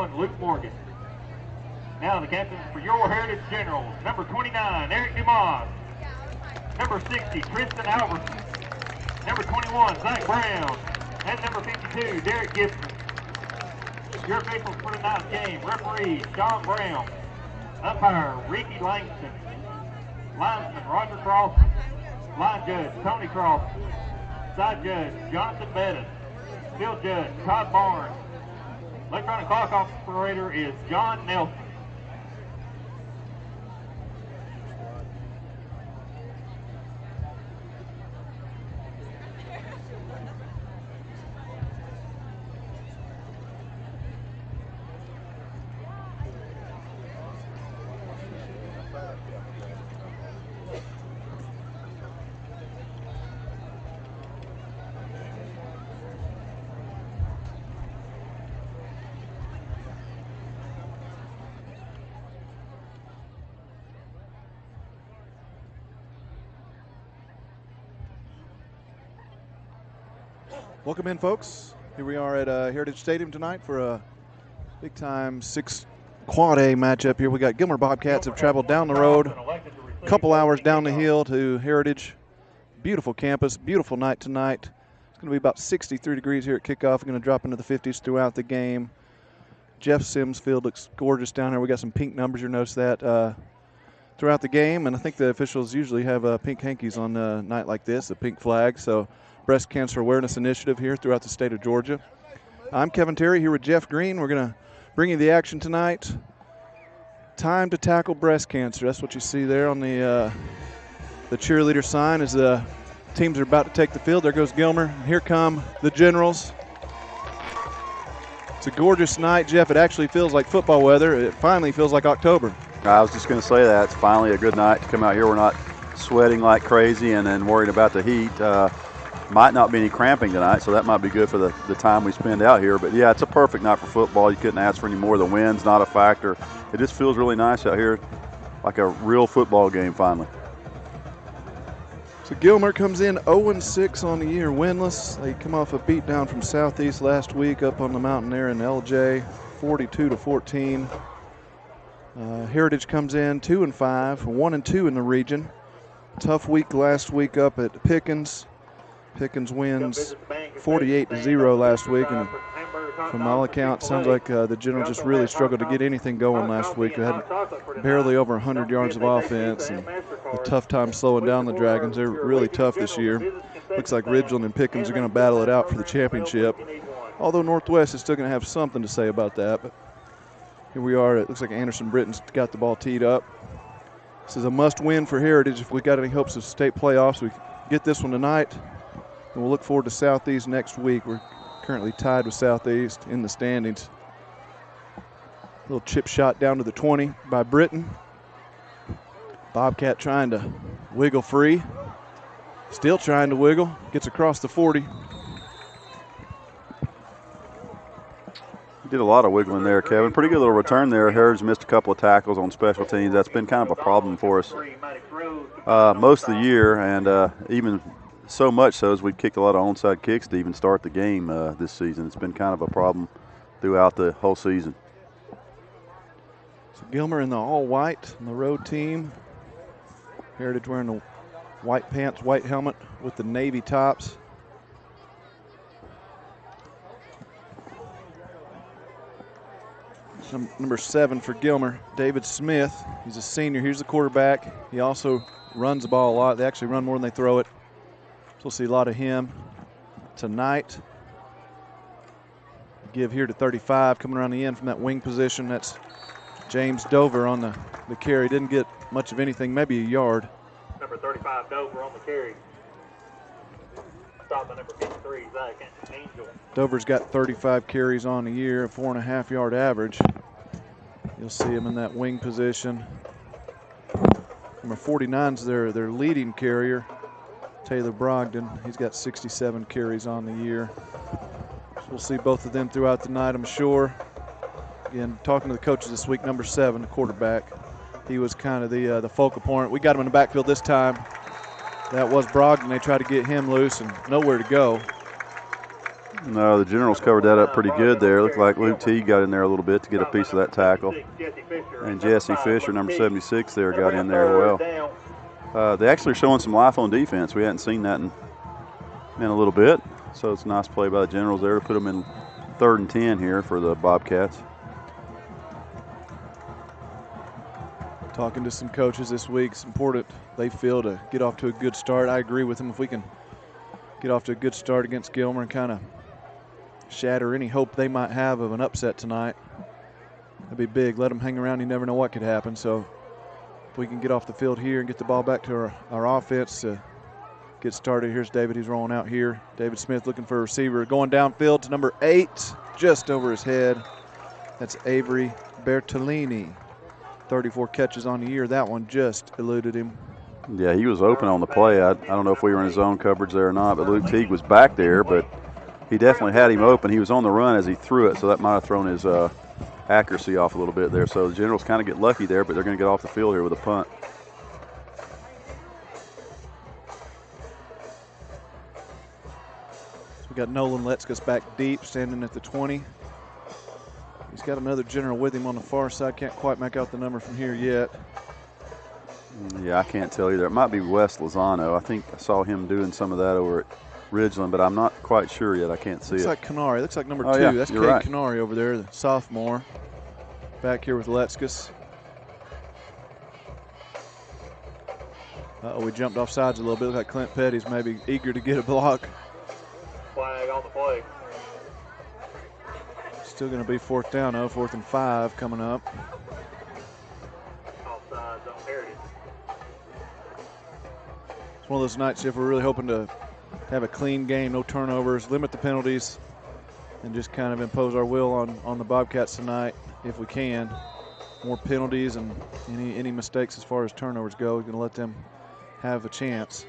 21, Luke Morgan. Now the captains for your Heritage Generals. Number 29, Eric Dumas. Number 60, Tristan Albertson. Number 21, Zach Brown. And number 52, Derek Gibson. Your officials for tonight's game: referee Sean Brown, umpire Ricky Langston, linesman Roger Crossan, line judge Tony Crossan, side judge Jonathan Bettis, field judge Todd Barnes. Electronic clock operator is John Nelson. Welcome in, folks. Here we are at Heritage Stadium tonight for a big-time 6 Quad A matchup here. We got Gilmer Bobcats have traveled down the road, a couple hours down the hill to Heritage. Beautiful campus, beautiful night tonight. It's going to be about 63 degrees here at kickoff. We're going to drop into the 50s throughout the game. Jeff Sims Field looks gorgeous down here. We got some pink numbers. You'll notice that throughout the game, and I think the officials usually have pink hankies on a night like this, a pink flag. So Breast Cancer Awareness Initiative here throughout the state of Georgia. I'm Kevin Terry here with Jeff Green. We're going to bring you the action tonight. Time to tackle breast cancer. That's what you see there on the cheerleader sign as the teams are about to take the field. There goes Gilmer. And here come the Generals. It's a gorgeous night, Jeff. It actually feels like football weather. It finally feels like October. I was just going to say that. It's finally a good night to come out here. We're not sweating like crazy and then worried about the heat. Might not be any cramping tonight, so that might be good for the time we spend out here. But, yeah, it's a perfect night for football. You couldn't ask for any more. The wind's not a factor. It just feels really nice out here, like a real football game finally. So Gilmer comes in 0-6 on the year, winless. They come off a beatdown from Southeast last week up on the mountain there in LJ, 42-14. Heritage comes in 2-5, 1-2 in the region. Tough week last week up at Pickens. Pickens wins 48-0 last week, and from all accounts, sounds like the Generals just really struggled to get anything going last week. They had barely over 100 yards of offense, and a tough time slowing down the Dragons. They're really tough this year. Looks like Ridgeland and Pickens are going to battle it out for the championship, although Northwest is still going to have something to say about that. But here we are. It looks like Anderson Britton's got the ball teed up. This is a must-win for Heritage if we got any hopes of state playoffs. We get this one tonight. And we'll look forward to Southeast next week. We're currently tied with Southeast in the standings. Little chip shot down to the 20 by Britton. Bobcat trying to wiggle free. Still trying to wiggle. Gets across the 40. Did a lot of wiggling there, Kevin. Pretty good little return there. Heritage missed a couple of tackles on special teams. That's been kind of a problem for us most of the year, and even so much so as we've kicked a lot of onside kicks to even start the game this season. It's been kind of a problem throughout the whole season. So Gilmer in the all-white on the road team. Heritage wearing the white pants, white helmet with the navy tops. Number 7 for Gilmer, David Smith. He's a senior. Here's the quarterback. He also runs the ball a lot. They actually run more than they throw it. So we'll see a lot of him tonight. Give here to 35, coming around the end from that wing position. That's James Dover on the carry. Didn't get much of anything, maybe a yard. Number 35, Dover on the carry. Stop by number 53, Zach Angel. Dover's got 35 carries on the year, a 4.5-yard average. You'll see him in that wing position. Number 49's their leading carrier, Taylor Brogdon. He's got 67 carries on the year. So we'll see both of them throughout the night, I'm sure. Again, talking to the coaches this week, number 7, the quarterback, he was kind of the focal point. We got him in the backfield this time. That was Brogdon. They tried to get him loose and nowhere to go. No, the Generals covered that up pretty good there. Looked like Luke T got in there a little bit to get a piece of that tackle. And Jesse Fisher, number 76 there, got in there as well. They actually are showing some life on defense. We hadn't seen that in a little bit. So it's a nice play by the Generals there to put them in 3rd and 10 here for the Bobcats. Talking to some coaches this week, it's important they feel to get off to a good start. I agree with them. If we can get off to a good start against Gilmer and kind of shatter any hope they might have of an upset tonight, that'd be big. Let them hang around. You never know what could happen. So if we can get off the field here and get the ball back to our offense to get started. Here's David. He's rolling out here. David Smith looking for a receiver. Going downfield to number 8, just over his head. That's Avery Bertolini. 34 catches on the year. That one just eluded him. Yeah, he was open on the play. I don't know if we were in his zone coverage there or not, but Luke Teague was back there, but he definitely had him open. He was on the run as he threw it, so that might have thrown his accuracy off a little bit there. So the Generals kind of get lucky there, but they're going to get off the field here with a punt. So we got Nolan Letzkus back deep, standing at the 20. He's got another General with him on the far side. Can't quite make out the number from here yet. Yeah, I can't tell either. It might be Wes Lozano. I think I saw him doing some of that over at Ridgeland, but I'm not quite sure yet. I can't see it. Looks like Canary. Looks like number 2. Yeah, that's Cade right. Canary over there, the sophomore. Back here with Letzkus. Uh-oh, we jumped off sides a little bit. Looks like Clint Petty's maybe eager to get a block. Flag on the play. Still going to be 4th down, 4th and 5 coming up. Offsides on Heritage. It's one of those nights if we're really hoping to have a clean game, no turnovers, limit the penalties, and just kind of impose our will on the Bobcats tonight if we can. More penalties and any mistakes as far as turnovers go, we're going to let them have a chance.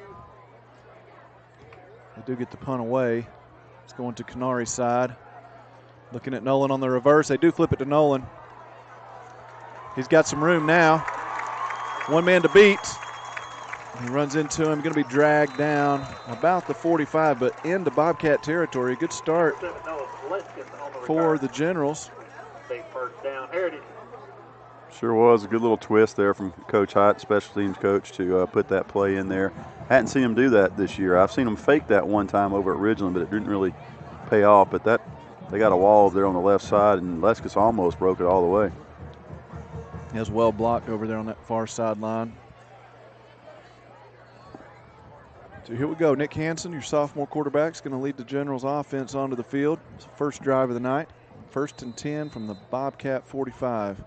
They do get the punt away. It's going to Canari's side. Looking at Nolan on the reverse. They do flip it to Nolan. He's got some room now. One man to beat. He runs into him. Going to be dragged down about the 45, but into Bobcat territory. Good start for the Generals. Big 1st down, Heritage. Sure was a good little twist there from Coach Hyatt, special teams coach, to put that play in there. Hadn't seen him do that this year. I've seen him fake that one time over at Ridgeland, but it didn't really pay off. But that they got a wall there on the left side, and Letzkus almost broke it all the way. He was well blocked over there on that far sideline. So here we go. Nick Hansen, your sophomore quarterback, is going to lead the Generals offense onto the field. It's the first drive of the night. 1st and 10 from the Bobcat 45.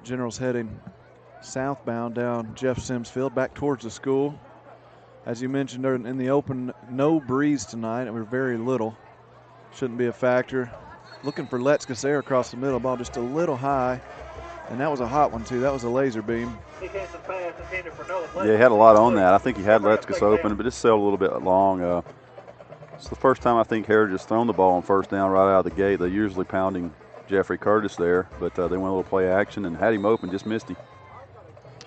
Generals heading southbound down Jeff Sims Field back towards the school. As you mentioned in the open, no breeze tonight, and we're very little. Shouldn't be a factor. Looking for Letzkus there across the middle. Ball just a little high, and that was a hot one too. That was a laser beam. Yeah, he had a lot on that. I think he had Letzkus open, but just sailed a little bit long. It's the first time I think Heritage has thrown the ball on 1st down right out of the gate. They're usually pounding Jeffrey Curtis there, but they went a little play action and had him open, just missed him.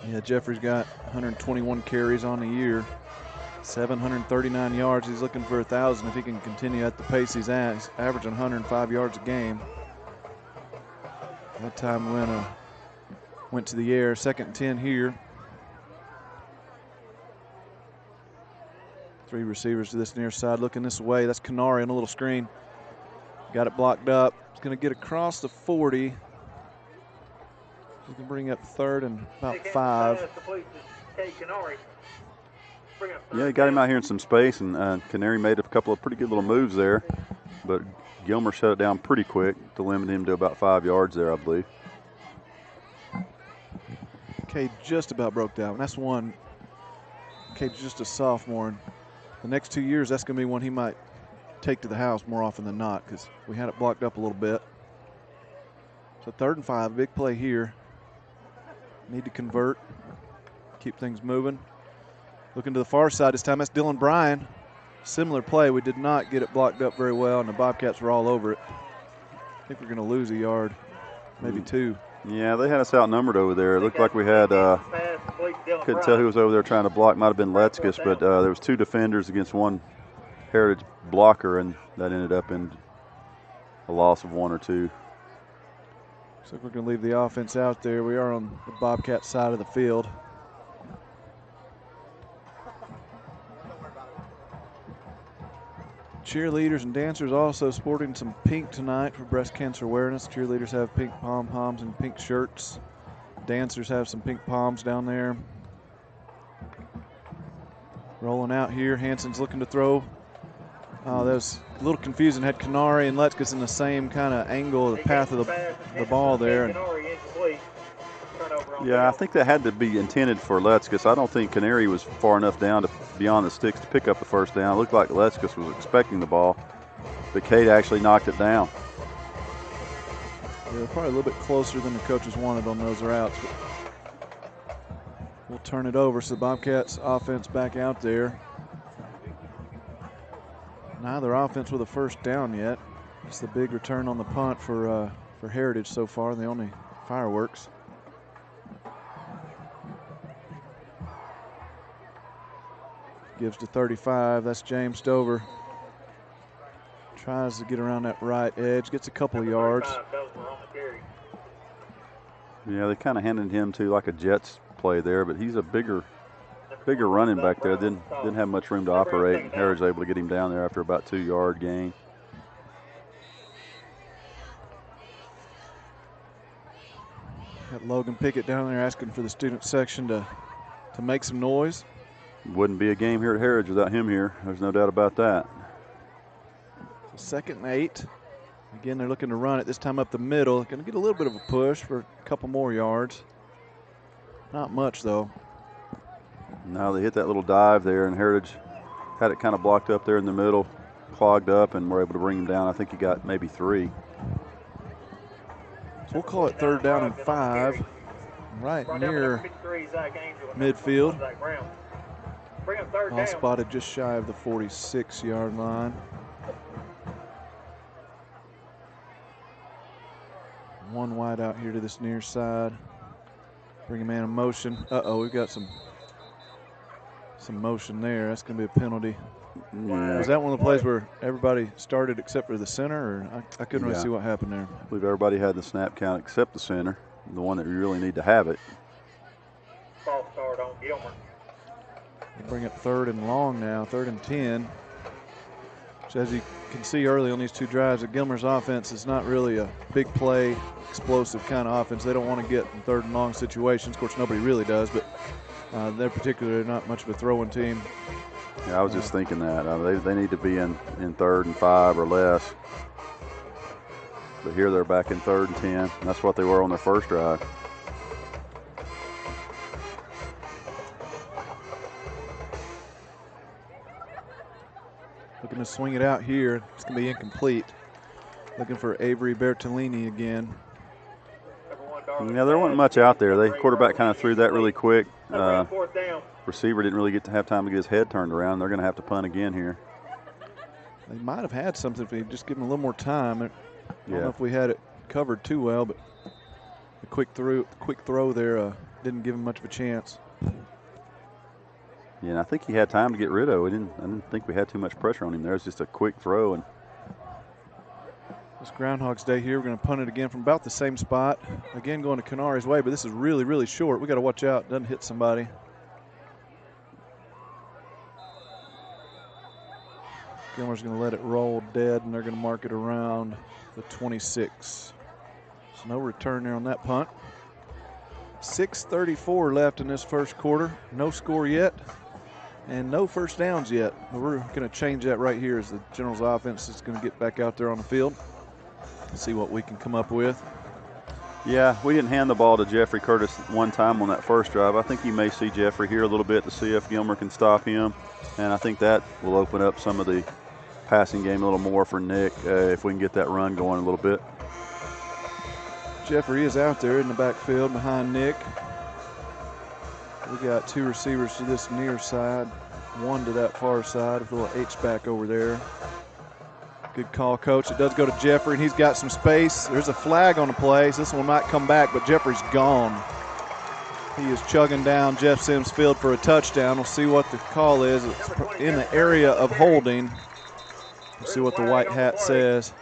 Yeah, Jeffrey's got 121 carries on the year, 739 yards. He's looking for 1,000 if he can continue at the pace he's at. He's averaging 105 yards a game. That time went to the air. 2nd and 10 here. 3 receivers to this near side looking this way. That's Canary on a little screen. Got it blocked up. He's going to get across the 40. He can bring up 3rd and about 5. Yeah, he got him out here in some space, and Canary made a couple of pretty good little moves there, but Gilmer shut it down pretty quick to limit him to about 5 yards there, I believe. Cade just about broke down. That's one. Cade's just a sophomore. And the next 2 years, that's going to be one he might take to the house more often than not because we had it blocked up a little bit. So 3rd and 5, big play here. Need to convert, keep things moving. Looking to the far side this time, that's Dylan Bryan. Similar play, we did not get it blocked up very well, and the Bobcats were all over it. I think we're going to lose a yard, maybe 2. Yeah, they had us outnumbered over there. It looked like we had, couldn't tell who was over there trying to block. Might have been Letzkus, but there was 2 defenders against one Heritage blocker, and that ended up in a loss of 1 or 2. So we're going to leave the offense out there. We are on the Bobcat side of the field. Cheerleaders and dancers also sporting some pink tonight for breast cancer awareness. Cheerleaders have pink pom-poms and pink shirts. Dancers have some pink poms down there. Rolling out here, Hansen's looking to throw. Oh, that was a little confusing. Had Canary and Letzkus in the same kind of angle, the path of the ball there. And yeah, I think that had to be intended for Letzkus. I don't think Canary was far enough down to beyond the sticks to pick up the first down. It looked like Letzkus was expecting the ball, but Kate actually knocked it down. Yeah, probably a little bit closer than the coaches wanted on those routes. But we'll turn it over. So Bobcats offense back out there. Neither offense with a first down yet. It's the big return on the punt for Heritage so far, the only fireworks. Gives to 35. That's James Stover. Tries to get around that right edge. Gets a couple of yards. Yeah, they kind of handed him to like a Jets play there, but he's a bigger running back there. Didn't have much room to operate. And Heritage able to get him down there after about 2-yard gain. Got Logan Pickett down there asking for the student section to make some noise. Wouldn't be a game here at Heritage without him here. There's no doubt about that. So 2nd and 8. Again, they're looking to run it, this time up the middle. Going to get a little bit of a push for a couple more yards. Not much, though. Now they hit that little dive there, and Heritage had it kind of blocked up there in the middle, clogged up, and were able to bring him down. I think he got maybe 3. So we'll call it 3rd down and 5, right near midfield. All spotted just shy of the 46-yard line. One wide out here to this near side. Bring a man in motion. Uh-oh, we've got some motion there. That's going to be a penalty. Yeah. Was that one of the plays where everybody started except for the center? Or I couldn't really see what happened there. I believe everybody had the snap count except the center, the one that you really need to have it. False start on Gilmer. They bring it 3rd and long now, 3rd and 10. Which, as you can see early on these 2 drives, the Gilmer's offense is not really a big play, explosive kind of offense. They don't want to get in 3rd and long situations. Of course, nobody really does, but they're particularly not much of a throwing team. Yeah, I was just thinking that. They need to be in 3rd and 5 or less. But here they're back in 3rd and 10, and that's what they were on their first drive. Looking to swing it out here. It's going to be incomplete. Looking for Avery Bertolini again. Yeah, there wasn't much out there. The quarterback kind of threw that really quick. Receiver didn't really get to have time to get his head turned around. They're going to have to punt again here. They might have had something if they just give them a little more time. I don't know if we had it covered too well, but the quick throw there didn't give him much of a chance. Yeah, and I think he had time to get rid of it. I didn't think we had too much pressure on him there. It was just a quick throw. And this Groundhog's Day here, we're going to punt it again from about the same spot. Again, going to Canary's way, but this is really, really short. We got to watch out. Doesn't hit somebody. Gilmer's going to let it roll dead, and they're going to mark it around the 26. So no return there on that punt. 6:34 left in this first quarter. No score yet, and no first downs yet. But we're going to change that right here as the Generals offense is going to get back out there on the field. See what we can come up with. Yeah, we didn't hand the ball to Jeffrey Curtis one time on that first drive. I think you may see Jeffrey here a little bit to see if Gilmer can stop him, and I think that will open up some of the passing game a little more for Nick if we can get that run going a little bit. Jeffrey is out there in the backfield behind Nick. We got 2 receivers to this near side, 1 to that far side, a little H-back over there. Good call, Coach. It does go to Jeffrey, and he's got some space. There's a flag on the play, so this one might come back, but Jeffrey's gone. He is chugging down Jeff Sims Field for a touchdown. We'll see what the call is. It's in the area of holding. We'll see what the white hat says.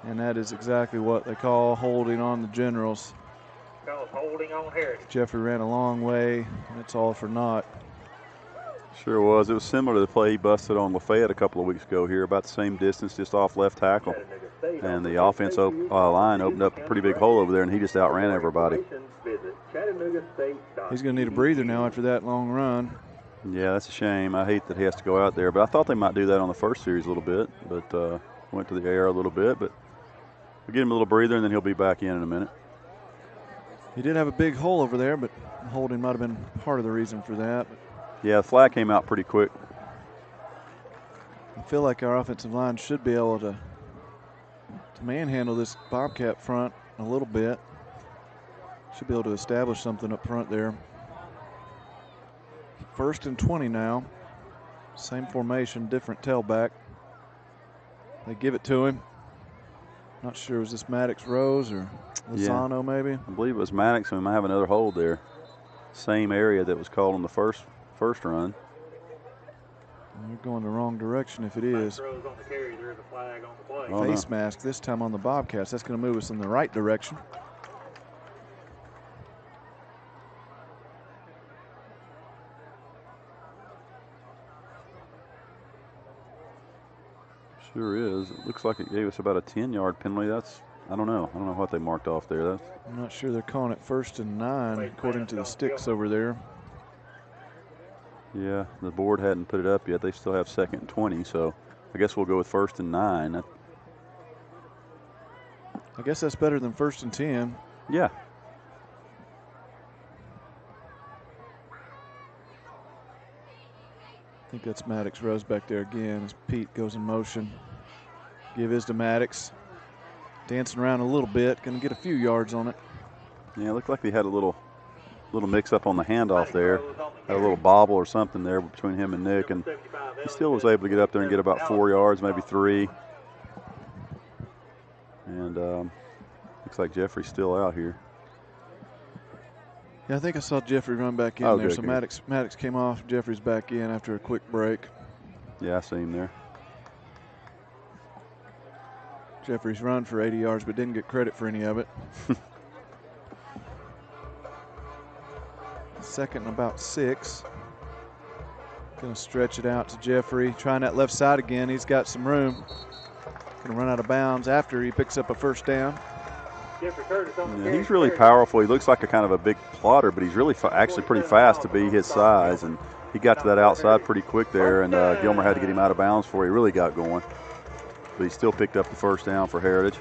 And that is exactly what they call holding on the Generals. Holding on Heritage. Jeffrey ran a long way, and it's all for naught. Sure was. It was similar to the play he busted on Lafayette a couple of weeks ago here, about the same distance, just off left tackle. And the offensive line opened up a pretty big hole over there, and he just outran everybody. He's going to need a breather now after that long run. Yeah, that's a shame. I hate that he has to go out there, but I thought they might do that on the first series a little bit, but went to the air a little bit. But we'll give him a little breather, and then he'll be back in a minute. He did have a big hole over there, but holding might have been part of the reason for that. Yeah, the flag came out pretty quick. I feel like our offensive line should be able to manhandle this Bobcat front a little bit. Should be able to establish something up front there. 1st and 20 now. Same formation, different tailback. They give it to him. Not sure, was this Maddox Rose or Lozano maybe? I believe it was Maddox, and we might have another hold there. Same area that was called on the first run. They're going the wrong direction if it is. Face mask this time on the Bobcats. That's going to move us in the right direction. Sure is. It looks like it gave us about a 10-yard penalty. I don't know. I don't know what they marked off there. I'm not sure. They're calling it 1st and 9 according to the sticks over there. Yeah, the board hadn't put it up yet. They still have 2nd and 20, so I guess we'll go with 1st and 9. I guess that's better than 1st and 10. Yeah. I think that's Maddox Rose back there again as Pete goes in motion. Give his to Maddox. Dancing around a little bit, going to get a few yards on it. Yeah, it looked like they had a little mix-up on the handoff there. Had a little bobble or something there between him and Nick, and he still was able to get up there and get about 4 yards, maybe 3. And looks like Jeffrey's still out here. Yeah, I think I saw Jeffrey run back in there. Good, so good. Maddox came off. Jeffrey's back in after a quick break. Yeah, I see him there. Jeffrey's run for 80 yards, but didn't get credit for any of it. 2nd and about 6. Going to stretch it out to Jeffrey. Trying that left side again. He's got some room. Going to run out of bounds after he picks up a 1st down. Yeah, he's really powerful. He looks like a kind of a big plotter, but he's really actually pretty fast to be his size. And he got to that outside pretty quick there, and Gilmer had to get him out of bounds before he really got going. But he still picked up the 1st down for Heritage.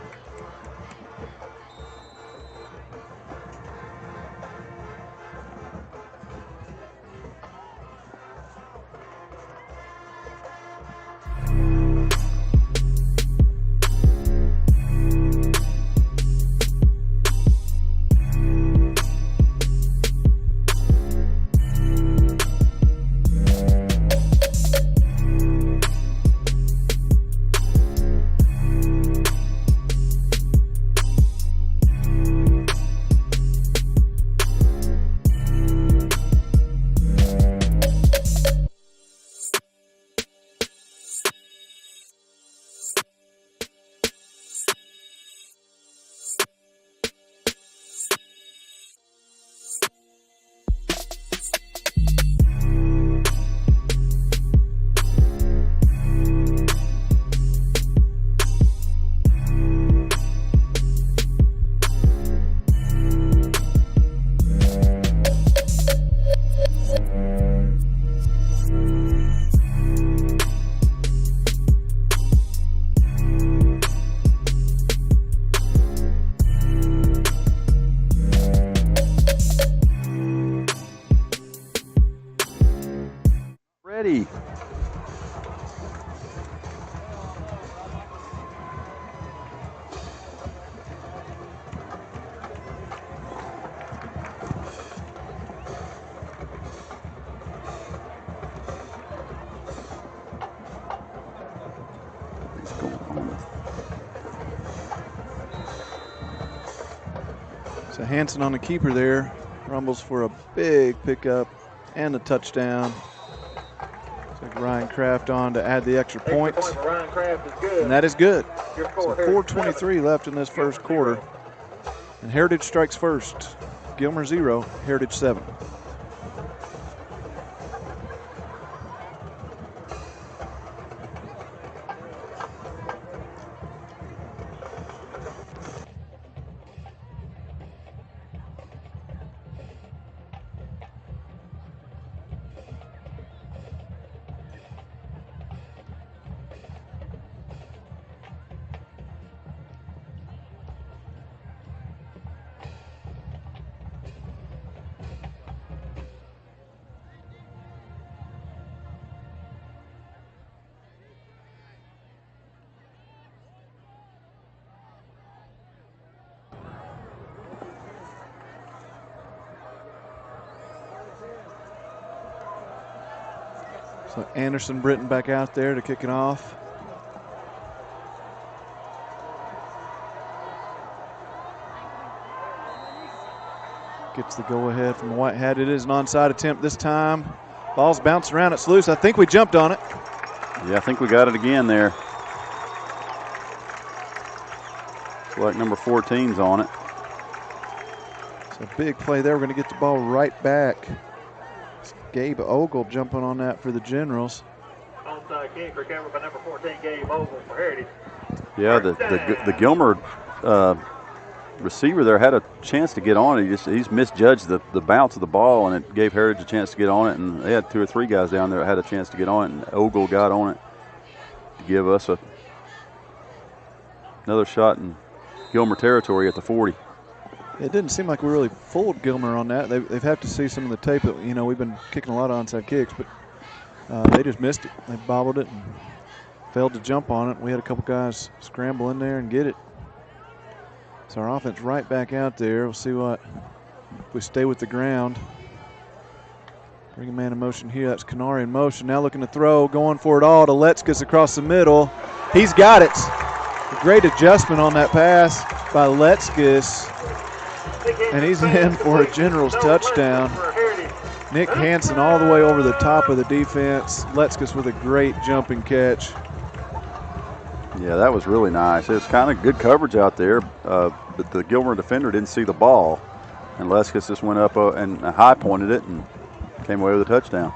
Ready. So Hanson on the keeper there. Rumbles for a big pickup and a touchdown. So Ryan Kraft on to add the extra point. For Ryan Kraft is good. And that is good. Your So score, Heritage 4:23 left in this first quarter. And Heritage strikes first. Gilmer 0, Heritage 7. So Anderson Britton back out there to kick it off. Gets the go-ahead from the White Hat. It is an onside attempt this time. Ball's bouncing around. It's loose. I think we jumped on it. Yeah, I think we got it again there. Looks like number 14's on it. It's a big play there. We're going to get the ball right back. It's Gabe Ogle jumping on that for the Generals. Onside kick recovered by number 14, Gabe Ogle for Heritage. Yeah, the Gilmer receiver there had a chance to get on it. He's misjudged the bounce of the ball, and it gave Heritage a chance to get on it. And they had 2 or 3 guys down there that had a chance to get on it, and Ogle got on it to give us another shot in Gilmer territory at the 40. It didn't seem like we really fooled Gilmer on that. They've had to see some of the tape. That, you know, we've been kicking a lot of onside kicks, but they just missed it. They bobbled it and failed to jump on it. We had a couple guys scramble in there and get it. So our offense right back out there. We'll see what if we stay with the ground. Bring a man in motion here. That's Canary in motion. Now looking to throw, going for it all to Letskis across the middle. He's got it. A great adjustment on that pass by Letskis. And he's in for a Generals touchdown. Nick Hansen all the way over the top of the defense. Letskis with a great jumping catch. Yeah, that was really nice. It was kind of good coverage out there, but the Gilmer defender didn't see the ball. And Letskis just went up and high pointed it and came away with a touchdown.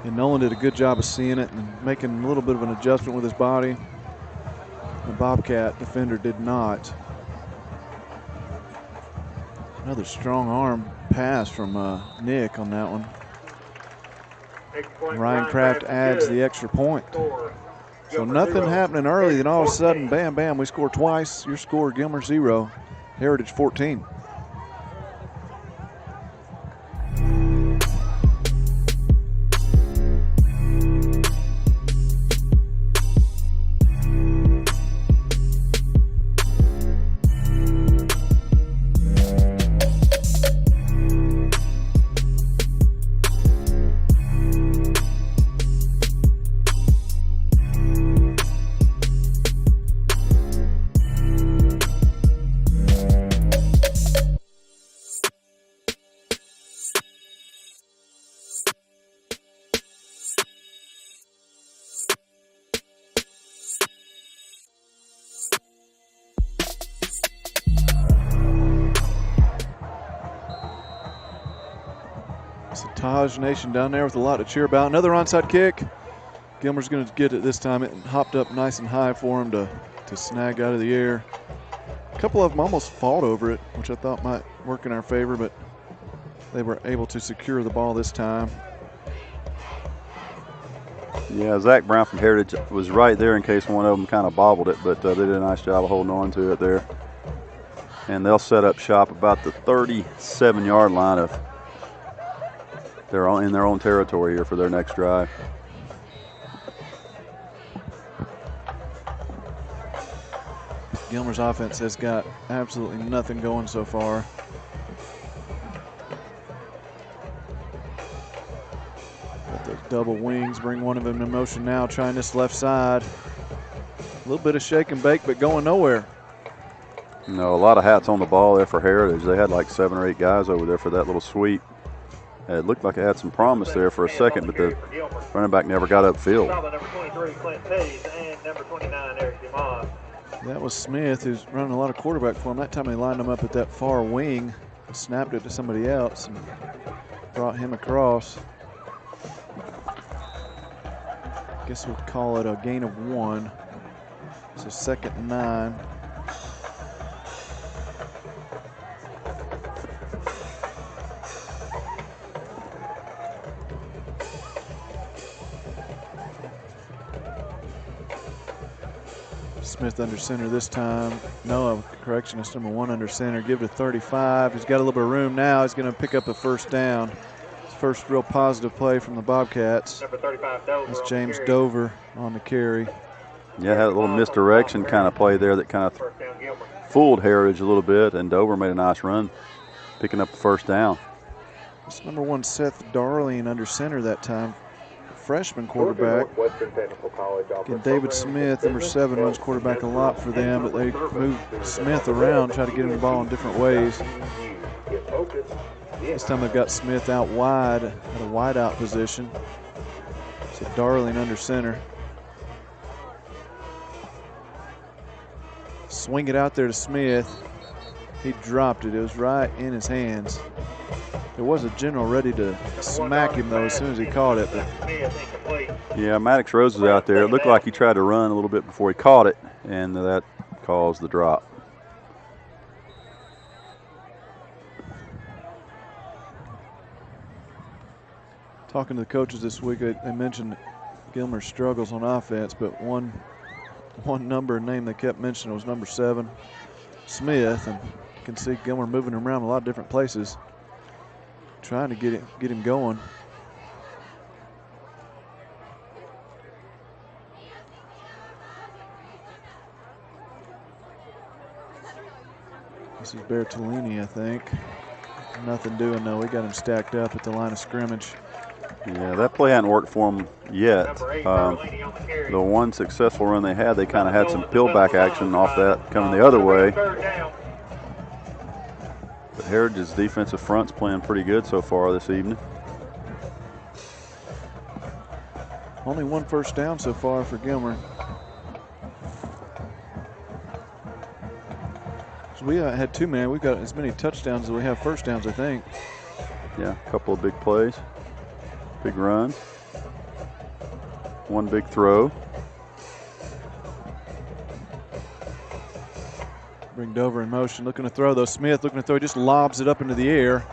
And Nolan did a good job of seeing it and making a little bit of an adjustment with his body. The Bobcat defender did not. Another strong arm pass from Nick on that one. Ryan Kraft adds the extra point. So nothing happening early, then all of a sudden, bam, bam, we score twice. Your score, Gilmer 0, Heritage 14. Taj Nation down there with a lot to cheer about. Another onside kick. Gilmer's going to get it this time. It hopped up nice and high for him to snag out of the air. A couple of them almost fought over it, which I thought might work in our favor, but they were able to secure the ball this time. Yeah, Zach Brown from Heritage was right there in case one of them kind of bobbled it, but they did a nice job of holding on to it there. And they'll set up shop about the 37-yard line of they're in their own territory here for their next drive. Gilmer's offense has got absolutely nothing going so far. Got those double wings, bring one of them in motion now, trying this left side. A little bit of shake and bake, but going nowhere. No, a lot of hats on the ball there for Heritage. They had like 7 or 8 guys over there for that little sweep. It looked like it had some promise there for a second, but the running back never got upfield. Number 23, Clint Hayes, and number 29, Eric DeMond. That was Smith, who's running a lot of quarterback for him. That time they lined him up at that far wing, snapped it to somebody else, and brought him across. Guess we'll call it a gain of 1. So 2nd and 9. Smith under center this time. No, correction, it's number 1 under center. Give it to 35. He's got a little bit of room now. He's going to pick up a first down. His first real positive play from the Bobcats. Number 35, Dover. That's James Dover on the carry. Yeah, had a little misdirection kind of play there that kind of fooled Heritage a little bit, and Dover made a nice run, picking up the first down. It's number 1, Seth Darling under center that time. Freshman quarterback. Again, David Smith, number 7, runs quarterback a lot for them, but they move Smith around, try to get him the ball in different ways. This time they've got Smith out wide at a wide out position. So Darling under center. Swing it out there to Smith. He dropped it. It was right in his hands. There was a general ready to smack him, though, as soon as he caught it. But yeah, Maddox Rose was out there. It looked like he tried to run a little bit before he caught it, and that caused the drop. Talking to the coaches this week, they mentioned Gilmer's struggles on offense, but one number and name they kept mentioning was number 7, Smith, and you can see Gilmer moving him around a lot of different places, trying to get him going. This is Bertolini, I think. Nothing doing though. We got him stacked up at the line of scrimmage. Yeah, that play hadn't worked for them yet. The one successful run they had, they kind of had some peel-back action off that coming the other way. But Heritage's defensive front's playing pretty good so far this evening. Only 1 first down so far for Gilmer. So we had 2 men. We've got as many touchdowns as we have first downs, I think. Yeah, a couple of big plays. Big run. 1 big throw. Bring Dover in motion, looking to throw though. Smith looking to throw, just lobs it up into the air.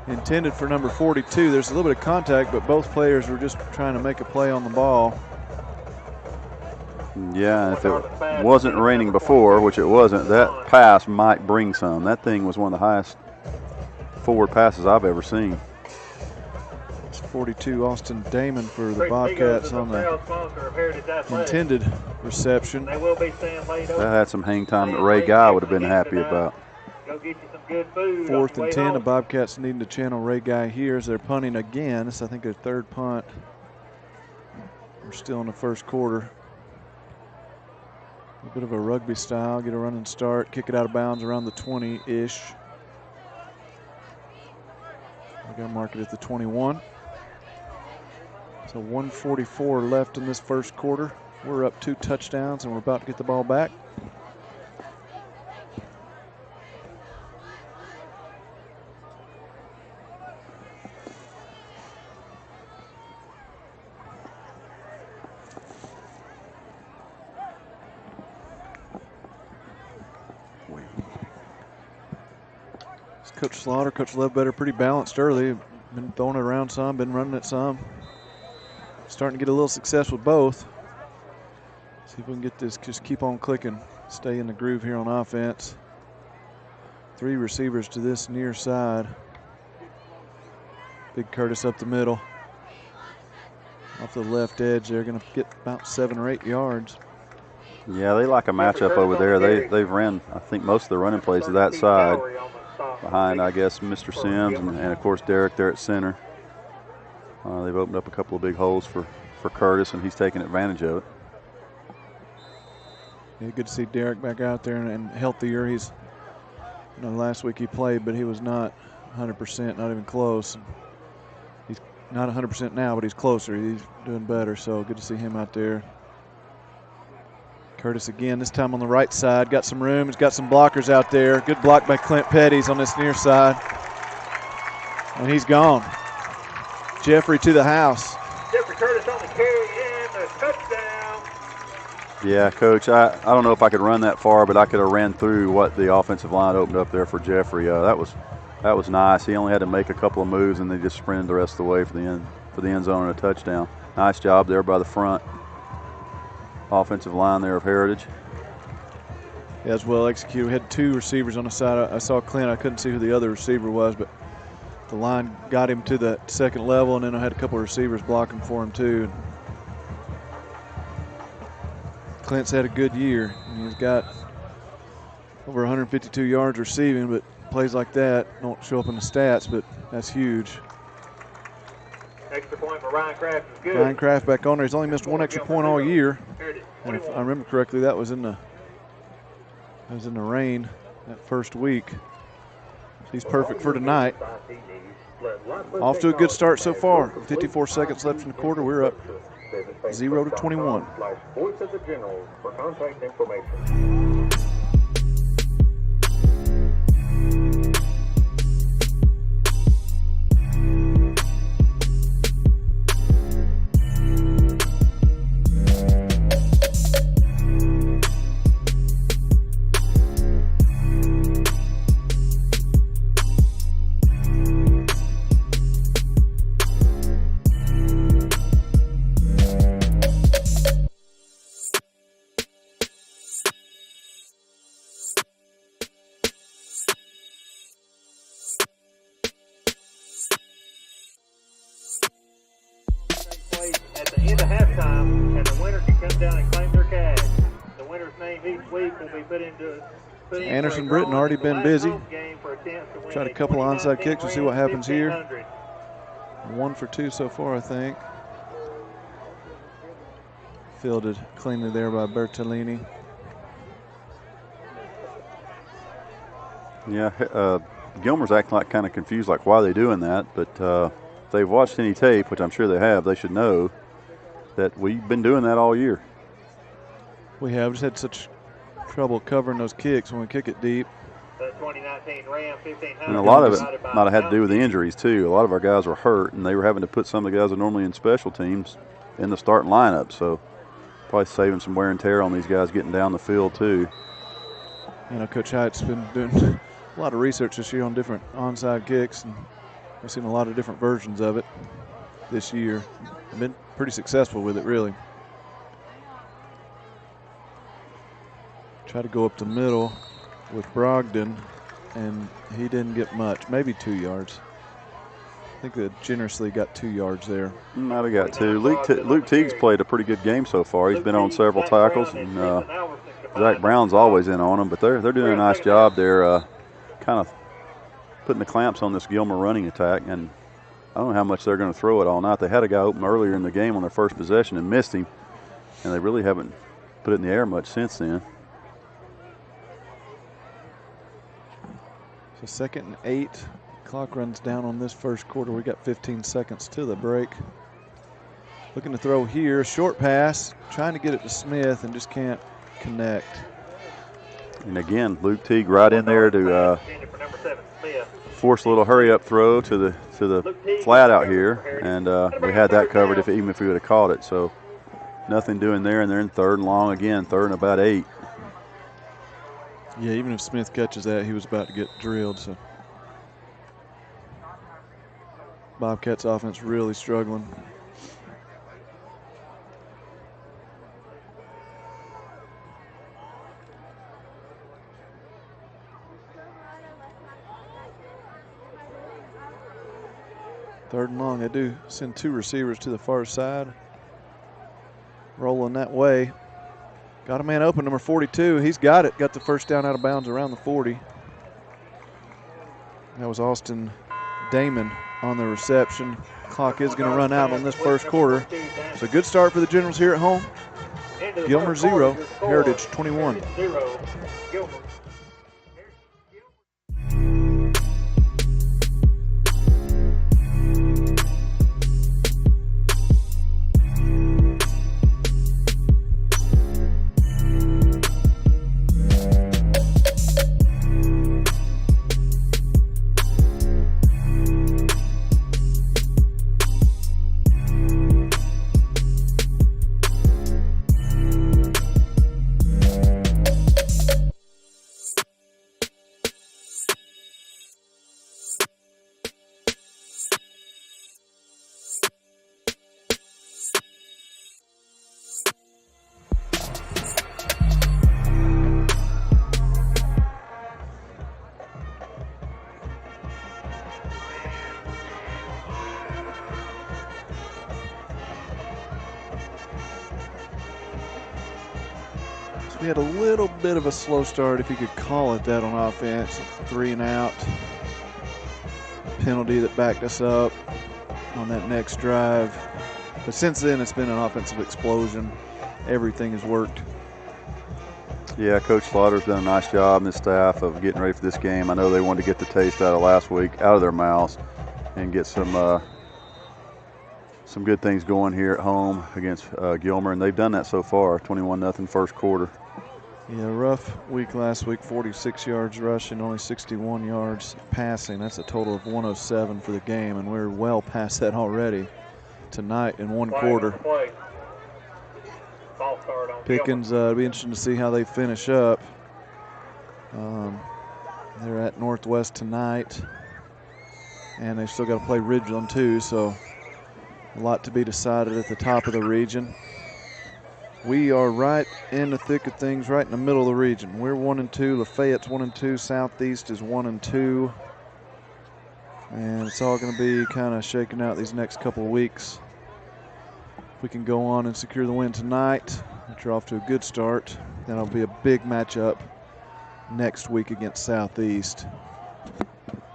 Intended for number 42. There's a little bit of contact, but both players were just trying to make a play on the ball. Yeah, if it wasn't raining before, which it wasn't, that pass might bring some. That thing was one of the highest forward passes I've ever seen. 42, Austin Damon for the Bobcats on the intended reception. That had some hang time that Ray Guy would have been happy about. 4th and 10, the Bobcats needing to channel Ray Guy here as they're punting again. This is, I think, their 3rd punt. We're still in the first quarter. A bit of a rugby style, get a running start, kick it out of bounds around the 20-ish. We're going to mark it at the 21. So 1:44 left in this first quarter. We're up 2 touchdowns and we're about to get the ball back. It's Coach Slaughter, Coach Ledbetter, pretty balanced early. Been throwing it around some, been running it some. Starting to get a little success with both. See if we can get this, just keep on clicking. Stay in the groove here on offense. 3 receivers to this near side. Big Curtis up the middle. Off the left edge, they're going to get about 7 or 8 yards. Yeah, they like a matchup over there. They've ran, I think, most of the running plays to that side. Behind, I guess, Mr. Sims and of course, Derek there at center. They've opened up a couple of big holes for Curtis, and he's taking advantage of it. Yeah, good to see Derek back out there and healthier. He's, last week he played, but he was not 100%, not even close. Not 100% now, but he's closer. He's doing better, so good to see him out there. Curtis again, this time on the right side. Got some room. He's got some blockers out there. Good block by Clint Petty's on this near side. And he's gone. Jeffrey to the house. Jeffrey Curtis on the carry and a touchdown. Yeah, Coach, I don't know if I could run that far, but I could have ran through what the offensive line opened up there for Jeffrey. That was nice. He only had to make a couple of moves, and they just sprinted the rest of the way for the end zone and a touchdown. Nice job there by the front offensive line there of Heritage. Yeah, as well executed. We had two receivers on the side. I saw Clint. I couldn't see who the other receiver was, but the line got him to the second level, and then I had a couple of receivers blocking for him too. Clint's had a good year. He's got over 152 yards receiving, but plays like that don't show up in the stats, but that's huge. Extra point for Ryan Kraft is good. Ryan Kraft back on there. He's only missed one extra point all year. And if I remember correctly, that was in the rain that first week. He's perfect for tonight. Off to a good start so far. 54 seconds left in the quarter. We're up 0-21. Voice of the Generals for contact information. At the end of halftime, and the winner can come down and claim their cash. The winner's name each week will be put into. Anderson Britton already been busy. Tried a couple of onside kicks. We'll see what happens here. 1 for 2 so far, I think. Fielded cleanly there by Bertolini. Yeah, Gilmer's acting like kind of confused, like why are they doing that? But if they've watched any tape, which I'm sure they have, they should know that we've been doing that all year. We have just had such trouble covering those kicks when we kick it deep. The 2019 Ram 1500. And a lot of it might have had to do with the injuries too. A lot of our guys were hurt, and they were having to put some of the guys that are normally in special teams in the starting lineup. So probably saving some wear and tear on these guys getting down the field too. You know, Coach Hyatt's been doing a lot of research this year on different onside kicks, and we've seen a lot of different versions of it this year. Been pretty successful with it, really. Try to go up the middle with Brogdon, and he didn't get much, maybe 2 yards. I think they generously got 2 yards there. Might have got 2. Luke Teague's played a pretty good game so far. He's been on several tackles, and Zach Brown's always in on him, but they're doing a nice job there, kind of putting the clamps on this Gilmer running attack, and I don't know how much they're going to throw it all night. They had a guy open earlier in the game on their first possession and missed him, and they really haven't put it in the air much since then. So 2nd and 8. Clock runs down on this first quarter. We got 15 seconds to the break. Looking to throw here, short pass, trying to get it to Smith and just can't connect. And again, Luke Teague right in there to force a little hurry-up throw to the flat out here, and we had that covered even if we would have caught it. So nothing doing there, and they're in 3rd and long again, 3rd and about 8. Yeah, even if Smith catches that, he was about to get drilled. So Bobcats offense really struggling. Third and long, they do send 2 receivers to the far side. Rolling that way. Got a man open, number 42. He's got it. Got the first down out of bounds around the 40. That was Austin Damon on the reception. Clock is going to run out on this first quarter. So good start for the Generals here at home. Gilmer 0, Heritage 21. We had a little bit of a slow start, if you could call it that, on offense. 3 and out. Penalty that backed us up on that next drive. But since then, it's been an offensive explosion. Everything has worked. Yeah, Coach Slaughter's done a nice job and his staff of getting ready for this game. I know they wanted to get the taste out of last week out of their mouths and get some good things going here at home against Gilmer, and they've done that so far. 21-0 first quarter. Yeah, rough week last week. 46 yards rushing, only 61 yards passing. That's a total of 107 for the game, and we're well past that already tonight in one quarter. Pickens, it'll be interesting to see how they finish up. They're at Northwest tonight, and they've still got to play Ridgeland too, so a lot to be decided at the top of the region. We are right in the thick of things, right in the middle of the region. We're 1-2. Lafayette's 1-2. Southeast is 1-2. And it's all going to be kind of shaking out these next couple of weeks. If we can go on and secure the win tonight, which are off to a good start, that'll be a big matchup next week against Southeast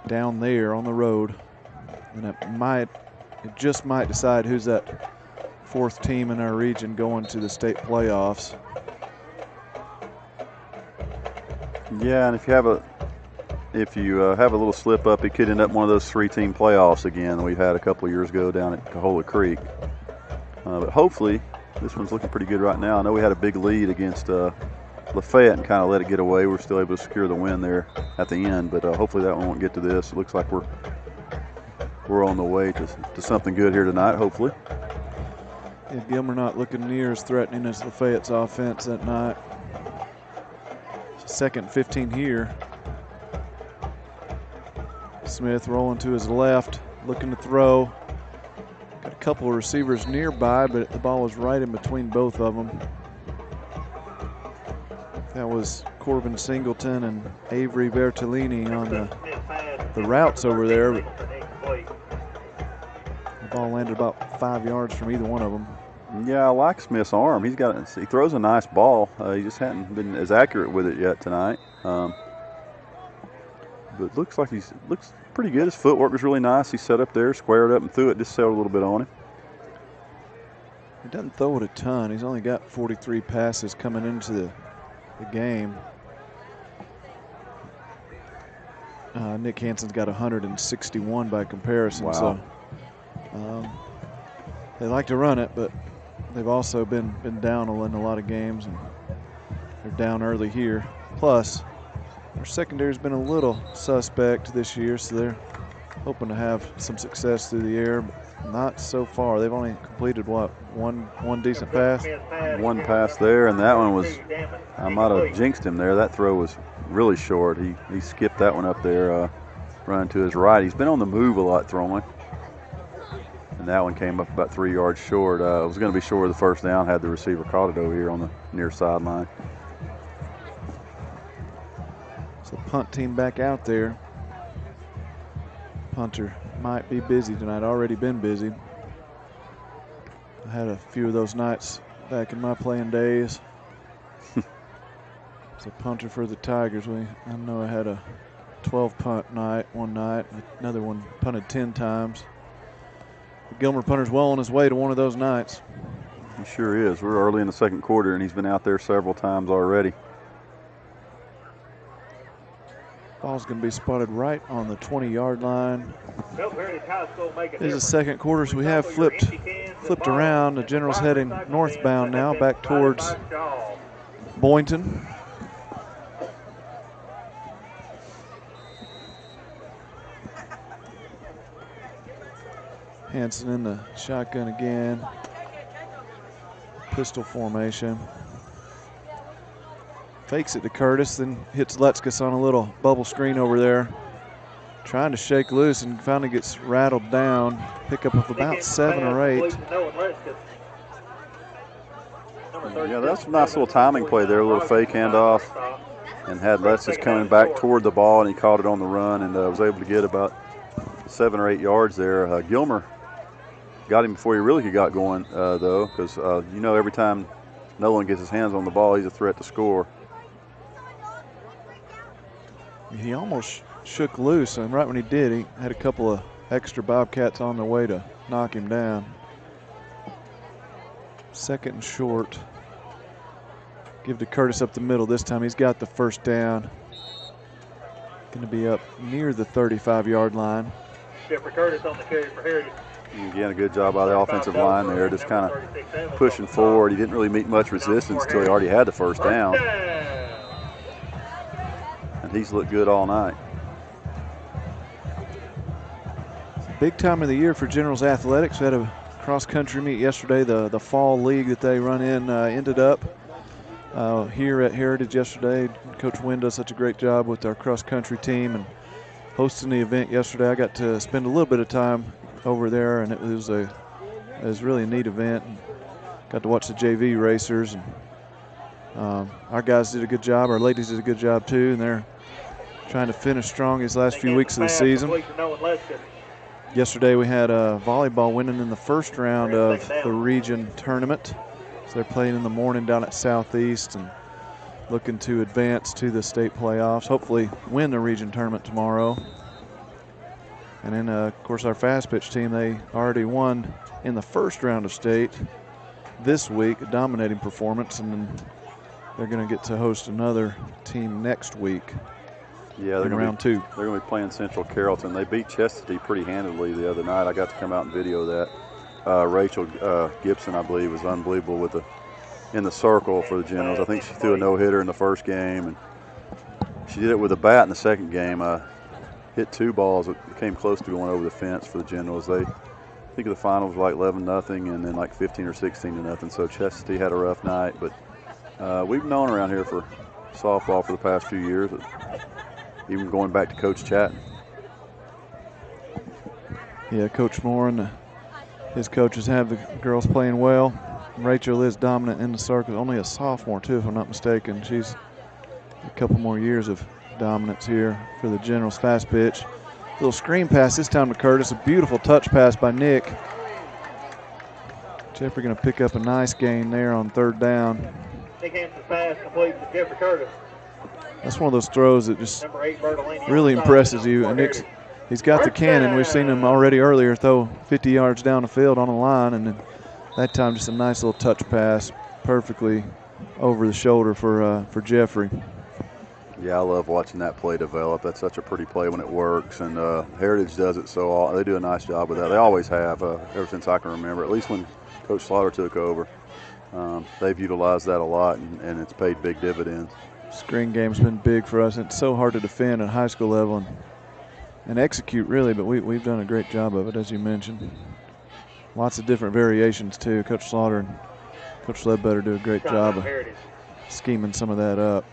down there on the road. And it just might decide who's that fourth team in our region going to the state playoffs. Yeah, and if you have a little slip up, it could end up one of those 3-team playoffs again that we had a couple of years ago down at Cahola Creek. But hopefully, this one's looking pretty good right now. I know we had a big lead against Lafayette and kind of let it get away. We're still able to secure the win there at the end, but hopefully that one won't get to this. It looks like we're on the way to something good here tonight, hopefully. Yeah, Gilmer not looking near as threatening as Lafayette's offense that night. Second 15 here. Smith rolling to his left, looking to throw. Got a couple of receivers nearby, but the ball was right in between both of them. That was Corbin Singleton and Avery Bertolini on the routes over there. The ball landed about 5 yards from either one of them. Yeah, I like Smith's arm. He throws a nice ball. He just hadn't been as accurate with it yet tonight. But looks like looks pretty good. His footwork was really nice. He set up there, squared up, and threw it. Just settled a little bit on him. He doesn't throw it a ton. He's only got 43 passes coming into the game. Nick Hansen's got 161 by comparison. Wow. So they like to run it, but they've also been down in a lot of games, and they're down early here. Plus, our secondary's been a little suspect this year, so they're hoping to have some success through the air, but not so far. They've only completed, what, one decent pass? One pass there, and that one was, I might have jinxed him there. That throw was really short. He skipped that one up there, running to his right. He's been on the move a lot throwing. And that one came up about 3 yards short. It was going to be short of the first down had the receiver caught it over here on the near sideline. So punt team back out there. Punter might be busy tonight, already been busy. I had a few of those nights back in my playing days. It's a punter for the Tigers. I know I had a 12 punt night one night, another one punted 10 times. The Gilmer punter's well on his way to one of those nights. He sure is. We're early in the second quarter, and he's been out there several times already. Ball's going to be spotted right on the 20-yard line. This is the second quarter, so we have flipped around. The Generals heading northbound now, back towards Boynton. Hansen in the shotgun again. Pistol formation. Fakes it to Curtis, then hits Letzkus on a little bubble screen over there. Trying to shake loose and finally gets rattled down. Pick up of about 7 or 8. Yeah, that's a nice little timing play there, a little fake handoff. And had Letzkus coming back toward the ball, and he caught it on the run and was able to get about 7 or 8 yards there. Gilmer got him before he really got going, though, because, every time Nolan gets his hands on the ball, he's a threat to score. He almost shook loose, and right when he did, he had a couple of extra Bobcats on the way to knock him down. 2nd and short. Give to Curtis up the middle. This time he's got the first down. Going to be up near the 35-yard line. Shepard Curtis on the carry for Heritage. Again, a good job by the offensive line there, just kind of pushing forward. He didn't really meet much resistance until he already had the first down. And he's looked good all night. Big time of the year for Generals Athletics. We had a cross-country meet yesterday. The fall league that they run in ended up here at Heritage yesterday. Coach Wynn does such a great job with our cross-country team and hosting the event yesterday. I got to spend a little bit of time over there, and it was really a neat event. Got to watch the JV racers, and our guys did a good job. Our ladies did a good job too, and they're trying to finish strong these last few weeks of the season. Yesterday we had volleyball winning in the first round of the region tournament. So they're playing in the morning down at Southeast and looking to advance to the state playoffs. Hopefully win the region tournament tomorrow. And then, of course, our fast pitch team, they already won in the first round of state this week, a dominating performance, and then they're going to get to host another team next week. Yeah, they're round 2. They're going to be playing Central Carrollton. They beat Chestatee pretty handily the other night. I got to come out and video that. Rachel Gibson, I believe, was unbelievable in the circle for the Generals. I think she threw a no-hitter in the first game, and she did it with a bat in the second game. Hit 2 balls that came close to going over the fence for the Generals. I think the finals were like 11-0 and then like 15 or 16-0. So Chestatee had a rough night, but we've known around here for softball for the past few years, even going back to Coach Chatton. Yeah, Coach Moore and his coaches have the girls playing well. Rachel is dominant in the circle, only a sophomore too, if I'm not mistaken. She's a couple more years of dominance here for the Generals. Fast pitch. Little screen pass this time to Curtis. A beautiful touch pass by Nick. Jeffrey going to pick up a nice gain there on 3rd down. Nick Hanson's pass complete to Jeffrey Curtis. That's one of those throws that just really impresses you. And he's got the cannon. We've seen him already earlier throw 50 yards down the field on a line, and then that time just a nice little touch pass perfectly over the shoulder for Jeffrey. Yeah, I love watching that play develop. That's such a pretty play when it works, and Heritage does it so they do a nice job with that. They always have ever since I can remember, at least when Coach Slaughter took over. They've utilized that a lot, and it's paid big dividends. Screen game's been big for us. It's so hard to defend at high school level and execute, really, but we've done a great job of it, as you mentioned. Lots of different variations, too. Coach Slaughter and Coach Ledbetter do a great job of scheming some of that up.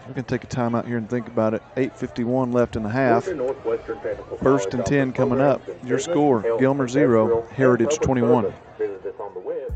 We can take a time out here and think about it. 8:51 left in the half. 1st and 10 coming up. Your score, Gilmer 0, Heritage 21. Visit us on the web.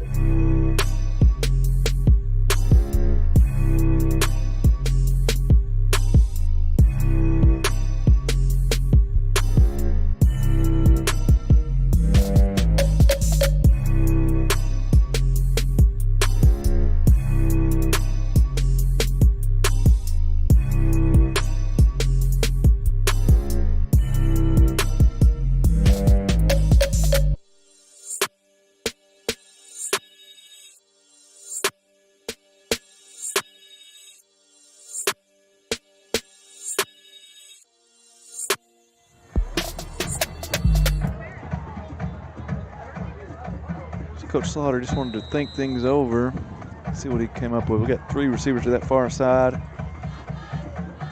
Coach Slaughter just wanted to think things over, see what he came up with. We got 3 receivers to that far side.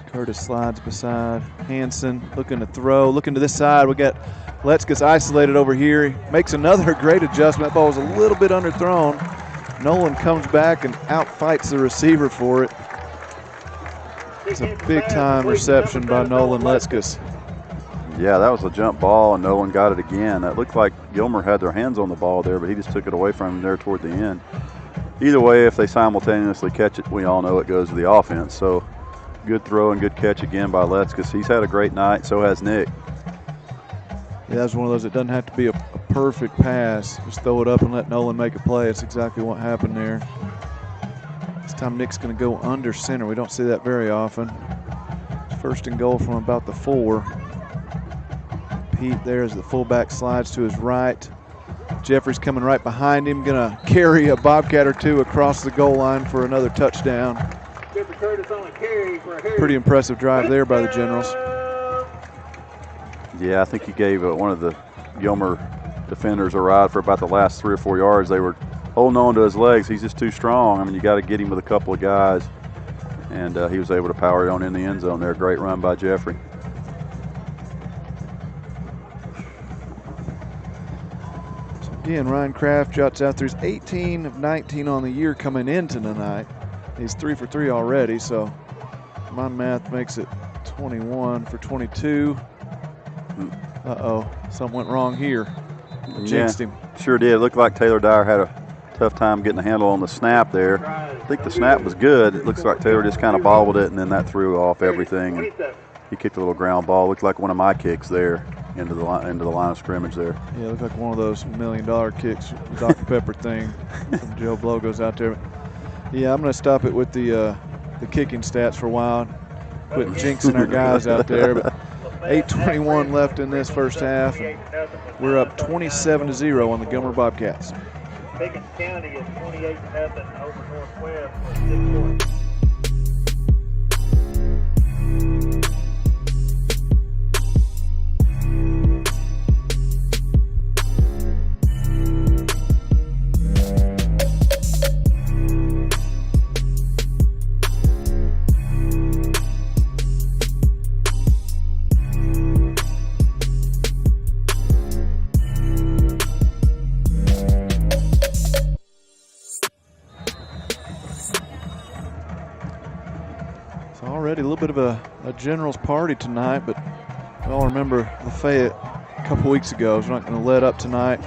Curtis slides beside Hanson, looking to throw, looking to this side. We got Letzkus isolated over here. He makes another great adjustment. That ball was a little bit underthrown. Nolan comes back and outfights the receiver for it. It's a big-time reception by Nolan Letzkus. Yeah, that was a jump ball, and Nolan got it again. It looked like Gilmer had their hands on the ball there, but he just took it away from him there toward the end. Either way, if they simultaneously catch it, we all know it goes to the offense. So good throw and good catch again by Letzkus. He's had a great night, so has Nick. Yeah, that's one of those that doesn't have to be a perfect pass. Just throw it up and let Nolan make a play. That's exactly what happened there. time Nick's going to go under center. We don't see that very often. First and goal from about the 4. Pete there as the fullback slides to his right. Jeffrey's coming right behind him, going to carry a Bobcat or two across the goal line for another touchdown. Pretty impressive drive there by the Generals. Yeah, I think he gave one of the Gilmer defenders a ride for about the last 3 or 4 yards. They were holding on to his legs. He's just too strong. I mean, you got to get him with a couple of guys. And he was able to power it on in the end zone there. Great run by Jeffrey. So again, Ryan Kraft jots out there's 18 of 19 on the year coming into tonight. He's 3 for 3 already, so my math makes it 21 for 22. Uh-oh, something went wrong here. Jinxed him. Sure did. It looked like Taylor Dyer had a tough time getting a handle on the snap there. I think the snap was good. It looks like Taylor just kind of bobbled it, and then that threw off everything. And he kicked a little ground ball. Looked like one of my kicks there into the line of scrimmage there. Yeah, it looked like one of those $1 million kicks, Dr. Pepper thing. From Joe Blow goes out there. Yeah, I'm going to stop it with the kicking stats for a while. Quit jinxing our guys out there. But 8:21 left in this first half. And we're up 27-0 on the Gilmer Bobcats. Pickens County is 28-0 over Northwest with 6 points. Already a little bit of a Generals party tonight, but we all remember Lafayette a couple weeks ago. We're not going to let up tonight.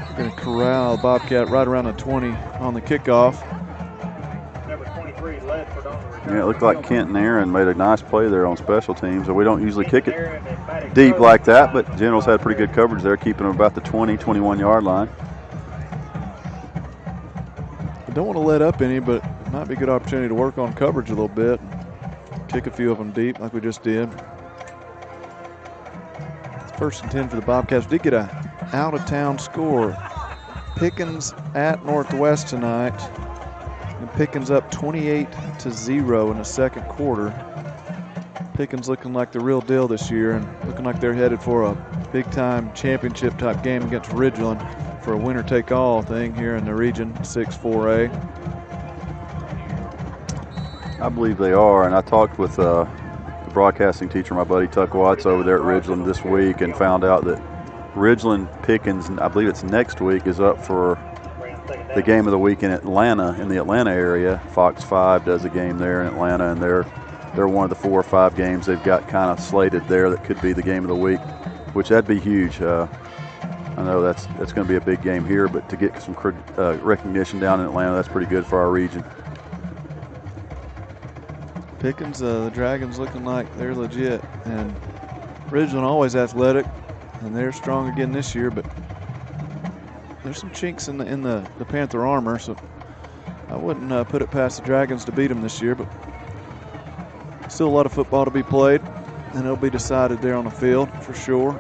We're going to corral Bobcat right around the 20 on the kickoff. Number 23, Ledford on the return. Yeah, it looked like Kent and Aaron made a nice play there on special teams. So we don't usually kick it deep like that, but Generals had pretty good coverage there, keeping them about the 20, 21-yard line. I don't want to let up any, but it might be a good opportunity to work on coverage a little bit. Kick a few of them deep like we just did. It's 1st and 10 for the Bobcats. We did get a out-of-town score. Pickens at Northwest tonight. And Pickens up 28-0 in the second quarter. Pickens looking like the real deal this year and looking like they're headed for a big-time championship-type game against Ridgeland for a winner-take-all thing here in the Region 6-4A. I believe they are, and I talked with the broadcasting teacher, my buddy Tuck Watts, over there at Ridgeland this week, and found out that Ridgeland Pickens, I believe it's next week, is up for the game of the week in Atlanta, in the Atlanta area. Fox 5 does a game there in Atlanta, and they're one of the 4 or 5 games they've got kind of slated there that could be the game of the week, which that'd be huge. I know that's going to be a big game here, but to get some recognition down in Atlanta, that's pretty good for our region. Pickens, the Dragons looking like they're legit, and Ridgeland always athletic, and they're strong again this year, but there's some chinks in the Panther armor, so I wouldn't put it past the Dragons to beat them this year, but still a lot of football to be played, and it'll be decided there on the field for sure.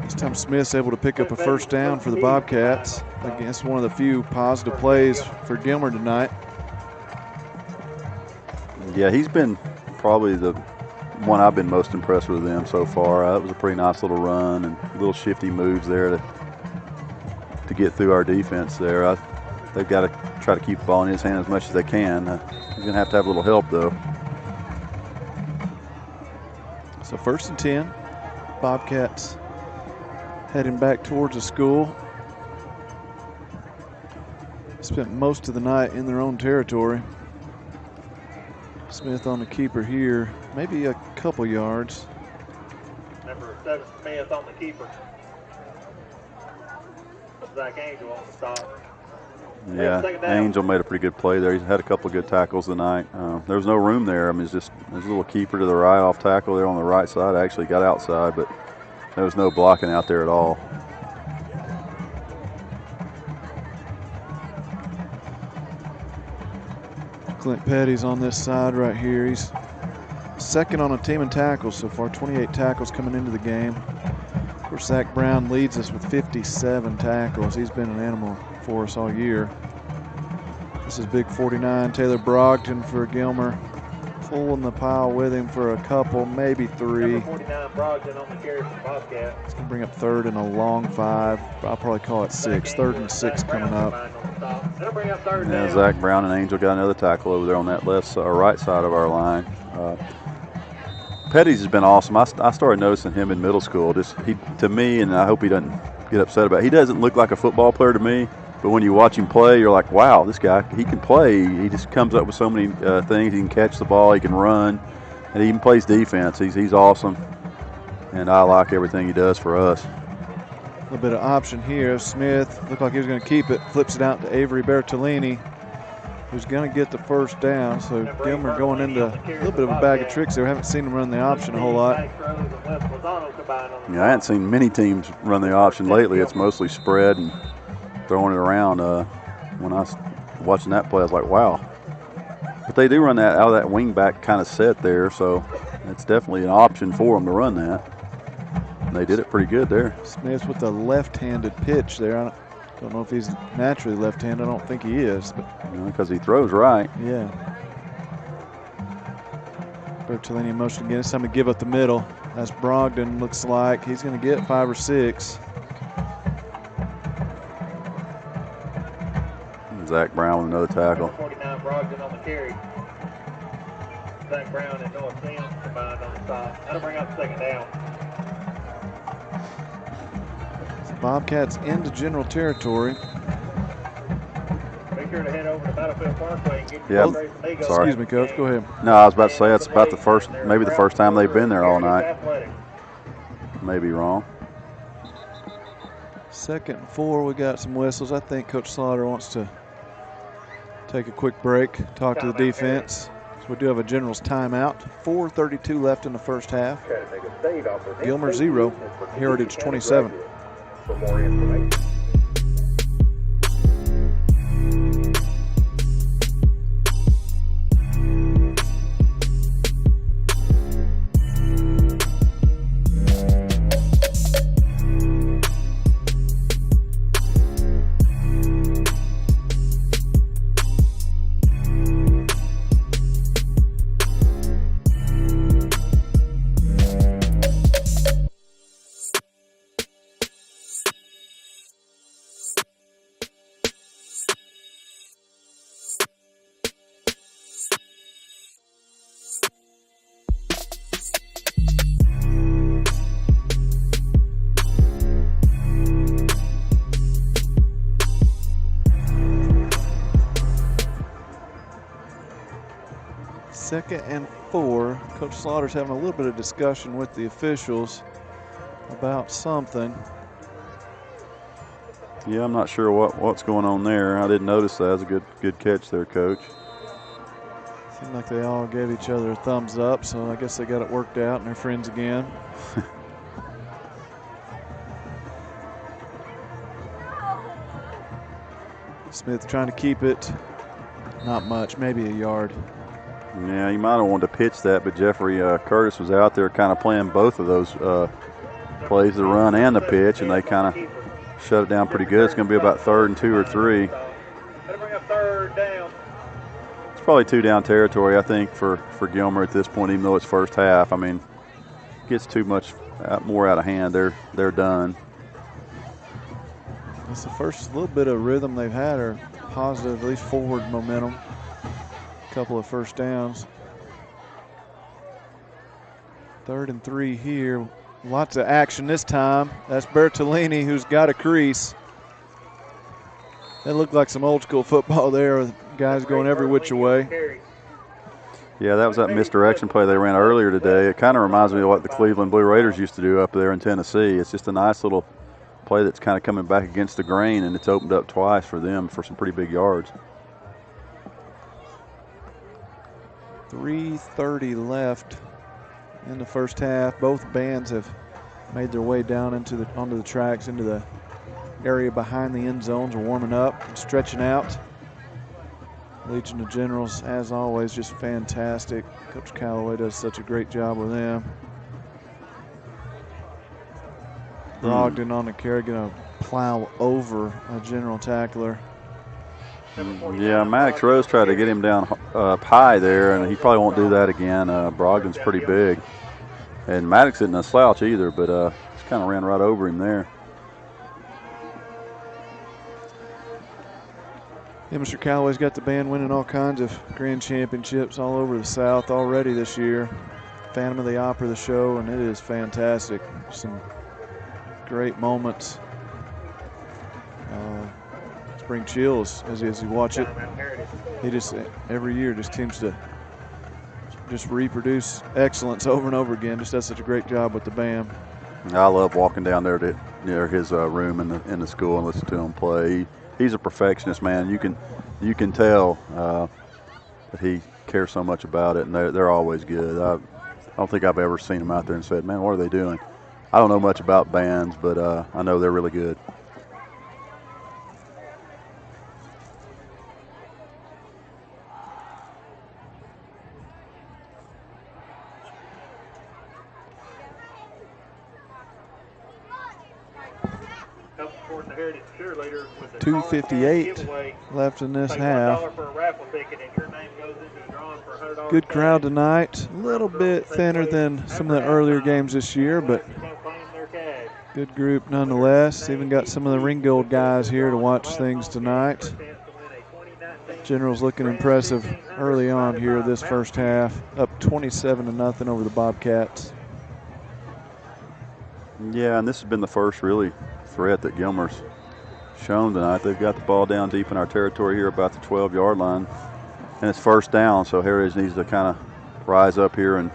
This time Smith's able to pick up a first down for the Bobcats. Against one of the few positive plays for Gilmer tonight. Yeah, he's been probably the one I've been most impressed with them so far. That was a pretty nice little run and little shifty moves there to get through our defense there. They've got to try to keep the ball in his hand as much as they can. He's going to have a little help, though. So 1st and 10. Bobcats heading back towards the school. Spent most of the night in their own territory. Smith on the keeper here, maybe a couple yards. Number 7, Smith on the keeper. Zach Angel on the stop. Yeah, Angel made a pretty good play there. He's had a couple of good tackles tonight. There was no room there. I mean, there's a little keeper to the right off tackle there on the right side. Actually got outside, but there was no blocking out there at all. Clint Petty's on this side right here. He's second on a team in tackles so far, 28 tackles coming into the game. Of course, Zach Brown leads us with 57 tackles. He's been an animal for us all year. This is big 49, Taylor Brogdon for Gilmer. Pulling the pile with him for a couple, maybe three. Number 49, Brogdon on the carry for Bobcat. It's going to bring up third and a long 5. I'll probably call it 6. Third and 6 coming up. That'll bring up third Yeah, down. Zach Brown and Angel got another tackle over there on that left or right side of our line. Petty's has been awesome. I started noticing him in middle school. To me, and I hope he doesn't get upset about it. He doesn't look like a football player to me, but when you watch him play, you're like, wow, this guy, he can play. He just comes up with so many things. He can catch the ball, he can run, and he even plays defense. He's awesome, and I like everything he does for us. A little bit of option here. Smith looked like he was going to keep it, flips it out to Avery Bertolini, who's going to get the first down. So Gilmer going into a little bit of a bag of tricks there. We haven't seen him run the option a whole lot. Yeah, I haven't seen many teams run the option lately. It's mostly spread and throwing it around. When I was watching that play, I was like, wow. But they do run that out of that wing back kind of set there, so it's definitely an option for them to run that. And they did it pretty good there. Smith with the left-handed pitch there. I don't know if he's naturally left-handed. I don't think he is, but because he throws right. yeah. Bertolini in motion again. It's time to give up the middle. That's Brogdon. Looks like he's going to get 5 or 6. Zach Brown with another tackle. 49, Brogdon on the carry. Zach Brown and Noah Sims combined on the side. That'll bring up second down. So Bobcats into general territory. Make sure to head over to Battlefield Parkway and get Yep. your race. Sorry. Excuse me, Coach. Go ahead. No, I was about to say that's about maybe the first time they've been there all night. Athletic. Maybe wrong. 2nd and 4. We got some whistles. I think Coach Slaughter wants to take a quick break, talk to the defense. So we do have a Generals timeout. 4:32 left in the first half. Gilmer 0, Heritage 27. For more information. Second and 4. Coach Slaughter's having a little bit of discussion with the officials about something. Yeah, I'm not sure what's going on there. I didn't notice that. It was a good catch there, Coach. Seemed like they all gave each other a thumbs up, so I guess they got it worked out and they're friends again. Smith trying to keep it. Not much, maybe a yard. Yeah, you might have wanted to pitch that, but Jeffrey Curtis was out there kind of playing both of those plays, the run and the pitch, and they kind of shut it down pretty good. It's going to be about 3rd and 2 or 3. That'll bring up third down. It's probably 2 down territory, I think, for Gilmer at this point, even though it's first half. I mean, gets too much more out of hand, they're done. It's the first little bit of rhythm they've had, or positive, at least forward momentum. Couple of first downs. 3rd and 3 here. Lots of action this time. That's Bertolini, who's got a crease. That looked like some old school football there, with guys going every which way. Yeah, that was that misdirection play they ran earlier today. It kind of reminds me of what the Cleveland Blue Raiders used to do up there in Tennessee. It's just a nice little play that's kind of coming back against the grain, and it's opened up twice for them for some pretty big yards. 3:30 left in the first half. Both bands have made their way down onto the tracks, into the area behind the end zones. Are warming up and stretching out. Legion of Generals, as always, just fantastic. Coach Calloway does such a great job with them. Brogdon on the carry, going to plow over a general tackler. Yeah, Maddox Rose tried to get him down high there, and he probably won't do that again. Brogdon's pretty big. And Maddox isn't a slouch either, but just kind of ran right over him there. Yeah, Mr. Calloway's got the band winning all kinds of grand championships all over the South already this year. Phantom of the Opera, the show, and it is fantastic. Some great moments. Bring chills as you watch it. He just every year just seems to just reproduce excellence over and over again. Just does such a great job with the band. I love walking down there to near his room in the school and listen to him play. He's a perfectionist, man. You can tell that he cares so much about it, and they're always good. I don't think I've ever seen him out there and said, "Man, what are they doing?" I don't know much about bands, but I know they're really good. .258 left in this half. Good crowd tonight. A little bit thinner than some of the earlier games this year, but good group nonetheless. Even got some of the Ringgold guys here to watch things tonight. Generals looking impressive early on here this first half. Up 27-0 over the Bobcats. Yeah, and this has been the first really threat that Gilmer's shown tonight. They've got the ball down deep in our territory here about the 12-yard line, and it's first down, so Heritage needs to kind of rise up here and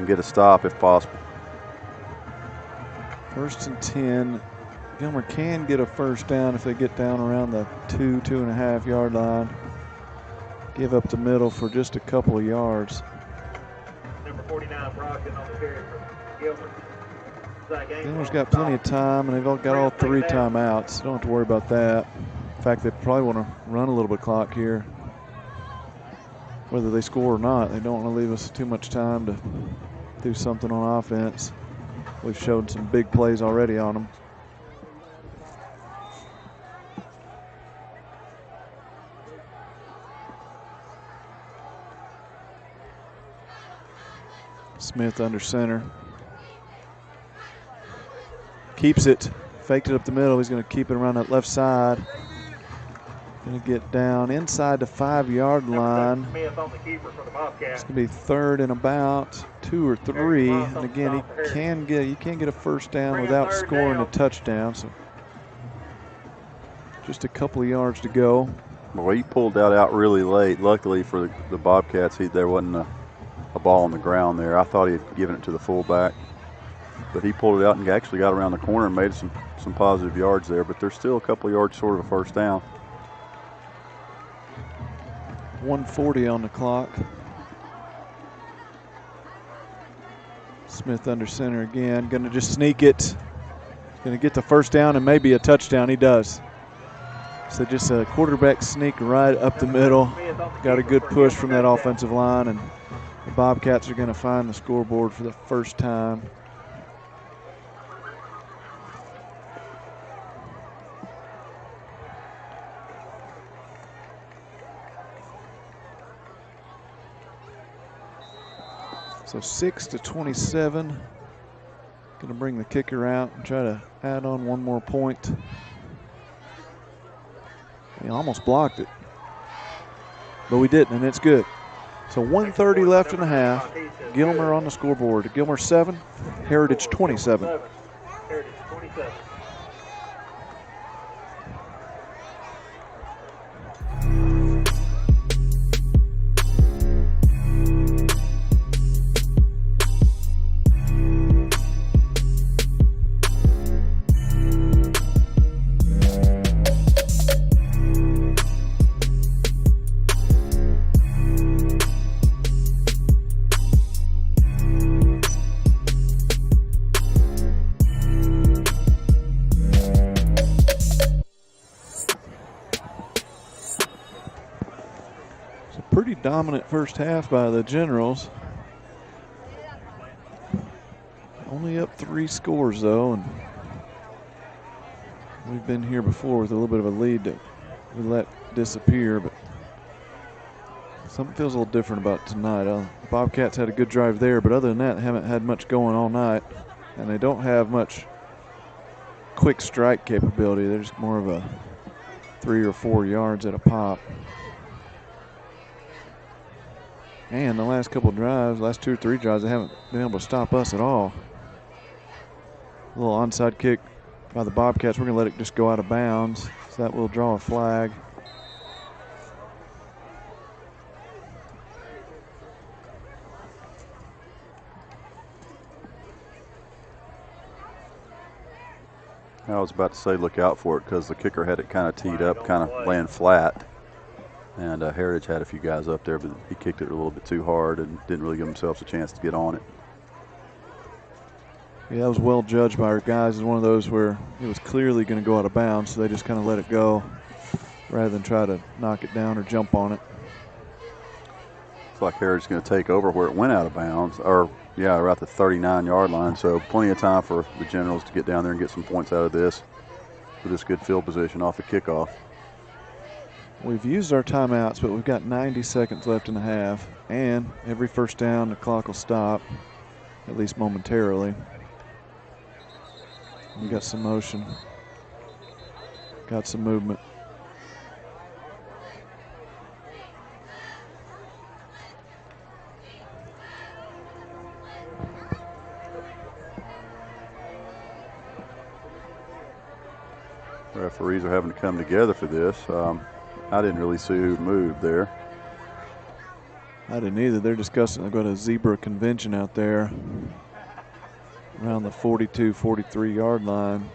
get a stop if possible. 1st and 10. Gilmer can get a first down if they get down around the 2.5 yard line. Give up the middle for just a couple of yards. Number 49, Brogdon on the carry for Gilmer. Gilmer's got plenty of time, and they've all got all 3 timeouts. Don't have to worry about that. In fact, they probably want to run a little bit of clock here. Whether they score or not, they don't want to leave us too much time to do something on offense. We've showed some big plays already on them. Smith under center. Keeps it, faked it up the middle. He's going to keep it around that left side. Going to get down inside the 5 yard line. It's going to be 3rd and about 2 or 3. And again, you can't get a first down without scoring a touchdown. So just a couple of yards to go. Well, he pulled that out really late. Luckily for the Bobcats, there wasn't a ball on the ground there. I thought he had given it to the fullback, but he pulled it out and actually got around the corner and made some positive yards there, but there's still a couple of yards short of a first down. 1:40 on the clock. Smith under center again, going to just sneak it. Going to get the first down and maybe a touchdown. He does. So just a quarterback sneak right up the middle. Got a good push from that offensive line, and the Bobcats are going to find the scoreboard for the first time. So 6-27. Going to bring the kicker out and try to add on one more point. He almost blocked it, but we didn't, and it's good. So 1:30 left in the half. Gilmer on the scoreboard. Gilmer 7, Heritage 27. Heritage 27. dominant first half by the Generals. Only up 3 scores though, and we've been here before with a little bit of a lead that we let disappear, but something feels a little different about tonight. The Bobcats had a good drive there, but other than that, haven't had much going all night, and they don't have much quick strike capability. They're just more of a 3 or 4 yards at a pop. And the last couple of drives, last 2 or 3 drives, they haven't been able to stop us at all. A little onside kick by the Bobcats. We're going to let it just go out of bounds, so that will draw a flag. I was about to say look out for it because the kicker had it kind of teed up, kind of laying flat. And Heritage had a few guys up there, but he kicked it a little bit too hard and didn't really give himself a chance to get on it. Yeah, that was well judged by our guys. It's one of those where it was clearly going to go out of bounds, so they just kind of let it go rather than try to knock it down or jump on it. Looks like Heritage is going to take over where it went out of bounds, or yeah, around the 39-yard line. So plenty of time for the Generals to get down there and get some points out of this with this good field position off the kickoff. We've used our timeouts, but we've got 90 seconds left in the half, and every first down the clock will stop, at least momentarily. We got some motion, got some movement. Referees are having to come together for this. I didn't really see who moved there. I didn't either. They're discussing, they've got a zebra convention out there around the 42, 43-yard line.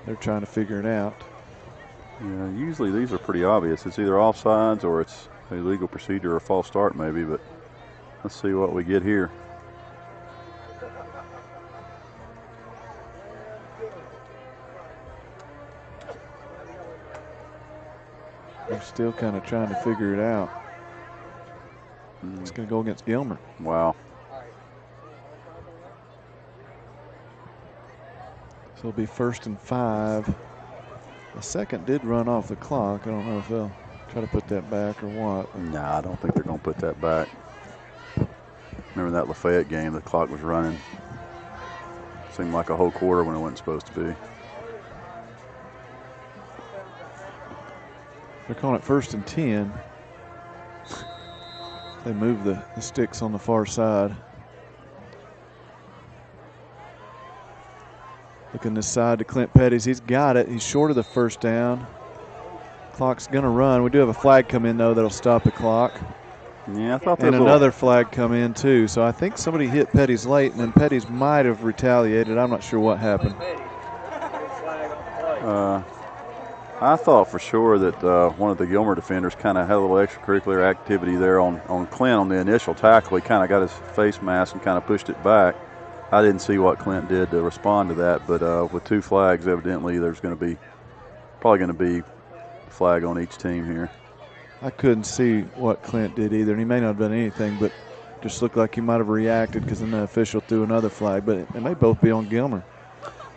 They're trying to figure it out. Yeah, usually these are pretty obvious. It's either offsides or it's a illegal procedure or a false start maybe, but let's see what we get here. They're still kind of trying to figure it out. It's going to go against Gilmer. Wow. So it'll be 1st and 5. The second did run off the clock. I don't know if they'll try to put that back or what. Nah, I don't think they're going to put that back. Remember that Lafayette game, the clock was running. Seemed like a whole quarter when it wasn't supposed to be. They're calling it 1st and 10. They move the sticks on the far side. Looking this side to Clint Petty's. He's got it. He's short of the first down. Clock's going to run. We do have a flag come in, though, that'll stop the clock. Yeah, I thought and another flag come in, too. So I think somebody hit Petty's late, and then Petty's might have retaliated. I'm not sure what happened. I thought for sure that one of the Gilmer defenders kind of had a little extracurricular activity there on Clint on the initial tackle. He kind of got his face mask and kind of pushed it back. I didn't see what Clint did to respond to that, but with 2 flags, evidently there's going to be probably going to be a flag on each team here. I couldn't see what Clint did either, and he may not have done anything, but just looked like he might have reacted because then the official threw another flag, but it may both be on Gilmer.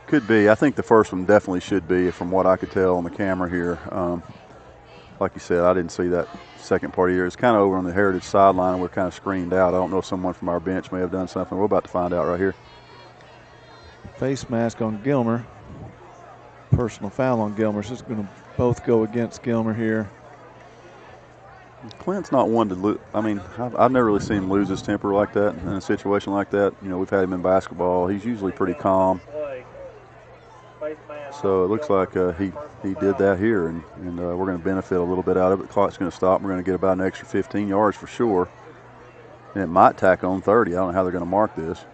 Could be. I think the first one definitely should be, from what I could tell on the camera here. Like you said, I didn't see that second part here. It's kind of over on the Heritage sideline, and we're kind of screened out. I don't know if someone from our bench may have done something. We're about to find out right here. Face mask on Gilmer. Personal foul on Gilmer. So it's going to both go against Gilmer here. Clint's not one to lose. I mean, I've never really seen him lose his temper like that in a situation like that. You know, we've had him in basketball. He's usually pretty calm. So it looks like he did that here, and we're going to benefit a little bit out of it. The clock's going to stop. We're going to get about an extra 15 yards for sure. And it might tack on 30. I don't know how they're going to mark this.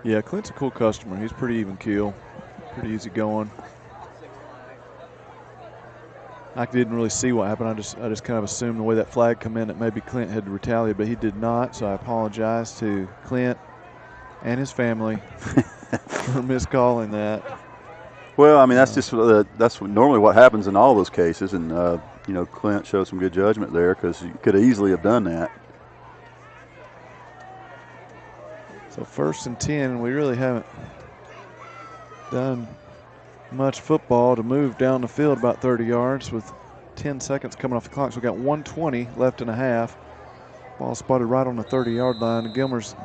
Yeah, Clint's a cool customer. He's pretty even keel, pretty easy going. I didn't really see what happened. I just kind of assumed the way that flag come in that maybe Clint had retaliated, but he did not. So I apologize to Clint and his family for miscalling that. Well, I mean, that's just that's normally what happens in all those cases, and you know, Clint showed some good judgment there because you could easily have done that. So 1st and 10, and we really haven't done much football to move down the field about 30 yards with 10 seconds coming off the clock. So we got 1:20 left in a half. Ball spotted right on the 30-yard line. And Gilmer's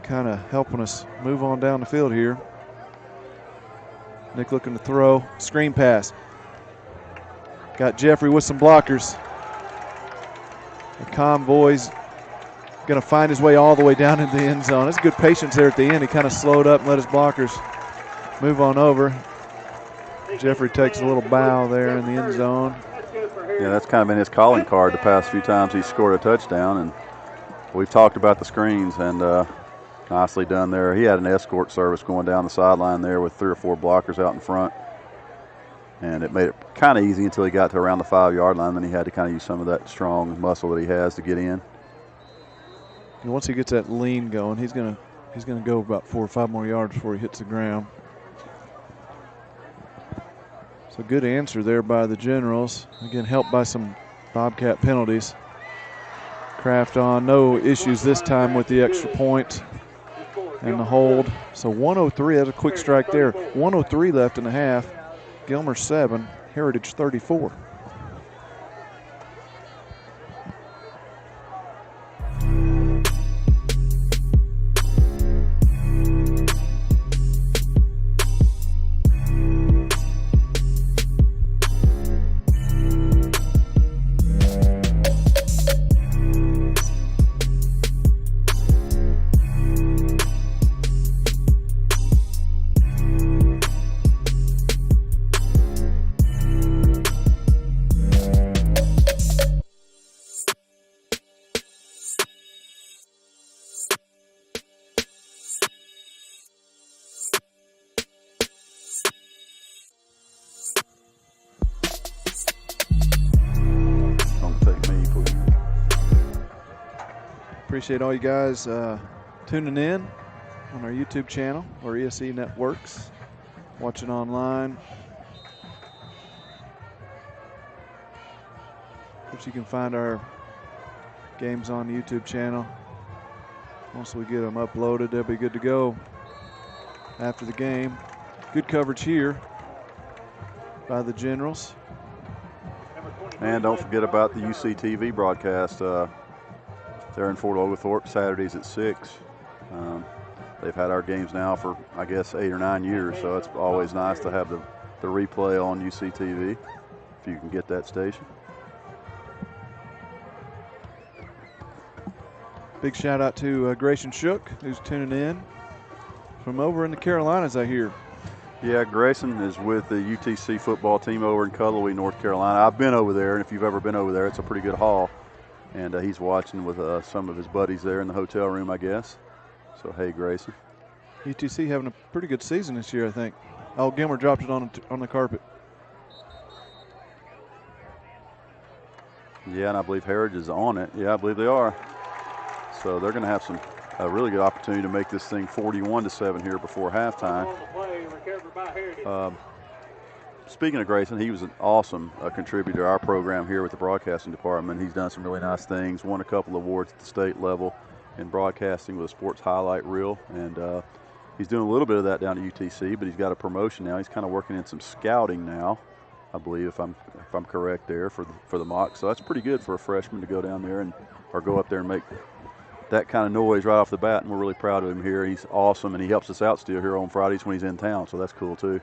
kind of helping us move on down the field here. Nick looking to throw. Screen pass. Got Jeffrey with some blockers. The convoy's going to find his way all the way down into the end zone. That's good patience there at the end. He kind of slowed up and let his blockers move on over. Jeffrey takes a little bow there in the end zone. Yeah, that's kind of been his calling card the past few times he's scored a touchdown. And we've talked about the screens, and nicely done there. He had an escort service going down the sideline there with 3 or 4 blockers out in front. And it made it kind of easy until he got to around the 5-yard line. Then he had to kind of use some of that strong muscle that he has to get in. And once he gets that lean going, he's gonna go about 4 or 5 more yards before he hits the ground. So good answer there by the Generals. Again, helped by some Bobcat penalties. Kraft on, no issues this time with the extra point and the hold. So 103, that's a quick strike there. 103 left in the half. Gilmer 7, Heritage 34. Appreciate all you guys tuning in on our YouTube channel or ESE Networks, watching online. Of course, you can find our games on the YouTube channel. Once we get them uploaded, they'll be good to go after the game. Good coverage here by the Generals. And don't forget about the UCTV broadcast. They're in Fort Oglethorpe Saturdays at 6. They've had our games now for, I guess, 8 or 9 years, so it's always nice to have the replay on UCTV if you can get that station. Big shout out to Grayson Shook, who's tuning in from over in the Carolinas, I hear. Yeah, Grayson is with the UTC football team over in Cullowhee, North Carolina. I've been over there, and if you've ever been over there, it's a pretty good haul. And he's watching with some of his buddies there in the hotel room, I guess. So, hey, Grayson. UTC having a pretty good season this year, I think. Oh, Gilmer dropped it on the carpet. Yeah, and I believe Heritage is on it. Yeah, I believe they are. So they're going to have a really good opportunity to make this thing 41-7 here before halftime. Speaking of Grayson, he was an awesome contributor to our program here with the broadcasting department. He's done some really nice things, won a couple of awards at the state level in broadcasting with a sports highlight reel. And he's doing a little bit of that down at UTC, but he's got a promotion now. He's kind of working in some scouting now, I believe, if I'm correct there, for the mock. So that's pretty good for a freshman to go down there or go up there and make that kind of noise right off the bat. And we're really proud of him here. He's awesome, and he helps us out still here on Fridays when he's in town. So that's cool too.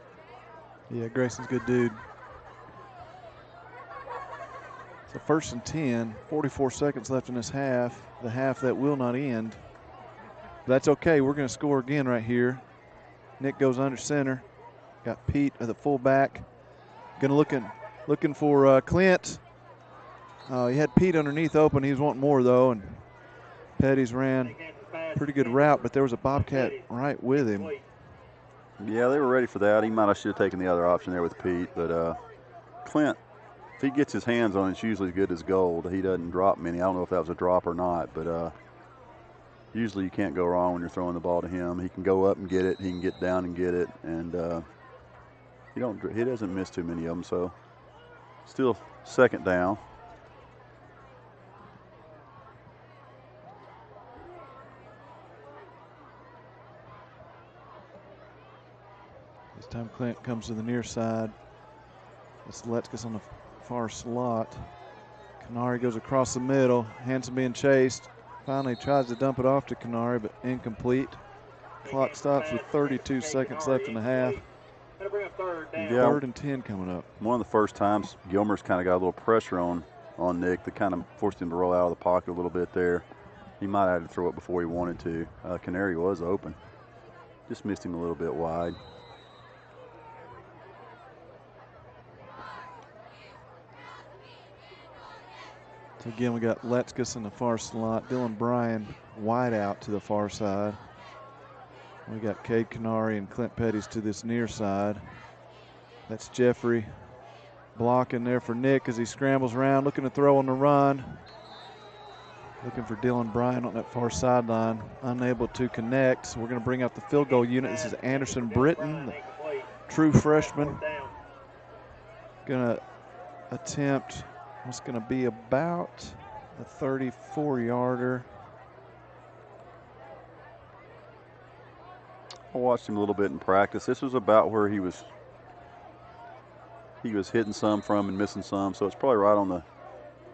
Yeah, Grayson's a good dude. So 1st and 10, 44 seconds left in this half, the half that will not end. But that's okay, we're gonna score again right here. Nick goes under center. Got Pete at the fullback. Gonna looking for Clint. He had Pete underneath open, he was wanting more though, and Petty's ran pretty good route, but there was a Bobcat right with him. Yeah, they were ready for that. He might have should have taken the other option there with Pete, but Clint, if he gets his hands on it, it's usually as good as gold. He doesn't drop many. I don't know if that was a drop or not, but usually you can't go wrong when you're throwing the ball to him. He can go up and get it. He can get down and get it, and He doesn't miss too many of them, so still second down. This time Clint comes to the near side. It's Letzkus on the far slot. Canary goes across the middle. Hanson being chased. Finally tries to dump it off to Canary, but incomplete. Clock stops with 32 seconds left in the half. Yeah. 3rd and 10 coming up. One of the first times Gilmer's kind of got a little pressure on Nick that kind of forced him to roll out of the pocket a little bit there. He might have had to throw it before he wanted to. Canary was open. Just missed him a little bit wide. So again, we got Letzkus in the far slot. Dylan Bryan wide out to the far side. We got Cade Canary and Clint Pettis to this near side. That's Jeffrey blocking there for Nick as he scrambles around, looking to throw on the run. Looking for Dylan Bryan on that far sideline, unable to connect. So we're going to bring out the field goal unit. This is Anderson Britton, the true freshman. Going to attempt what's going to be about a 34-yarder. I watched him a little bit in practice. This was about where he was hitting some from and missing some, so it's probably right on the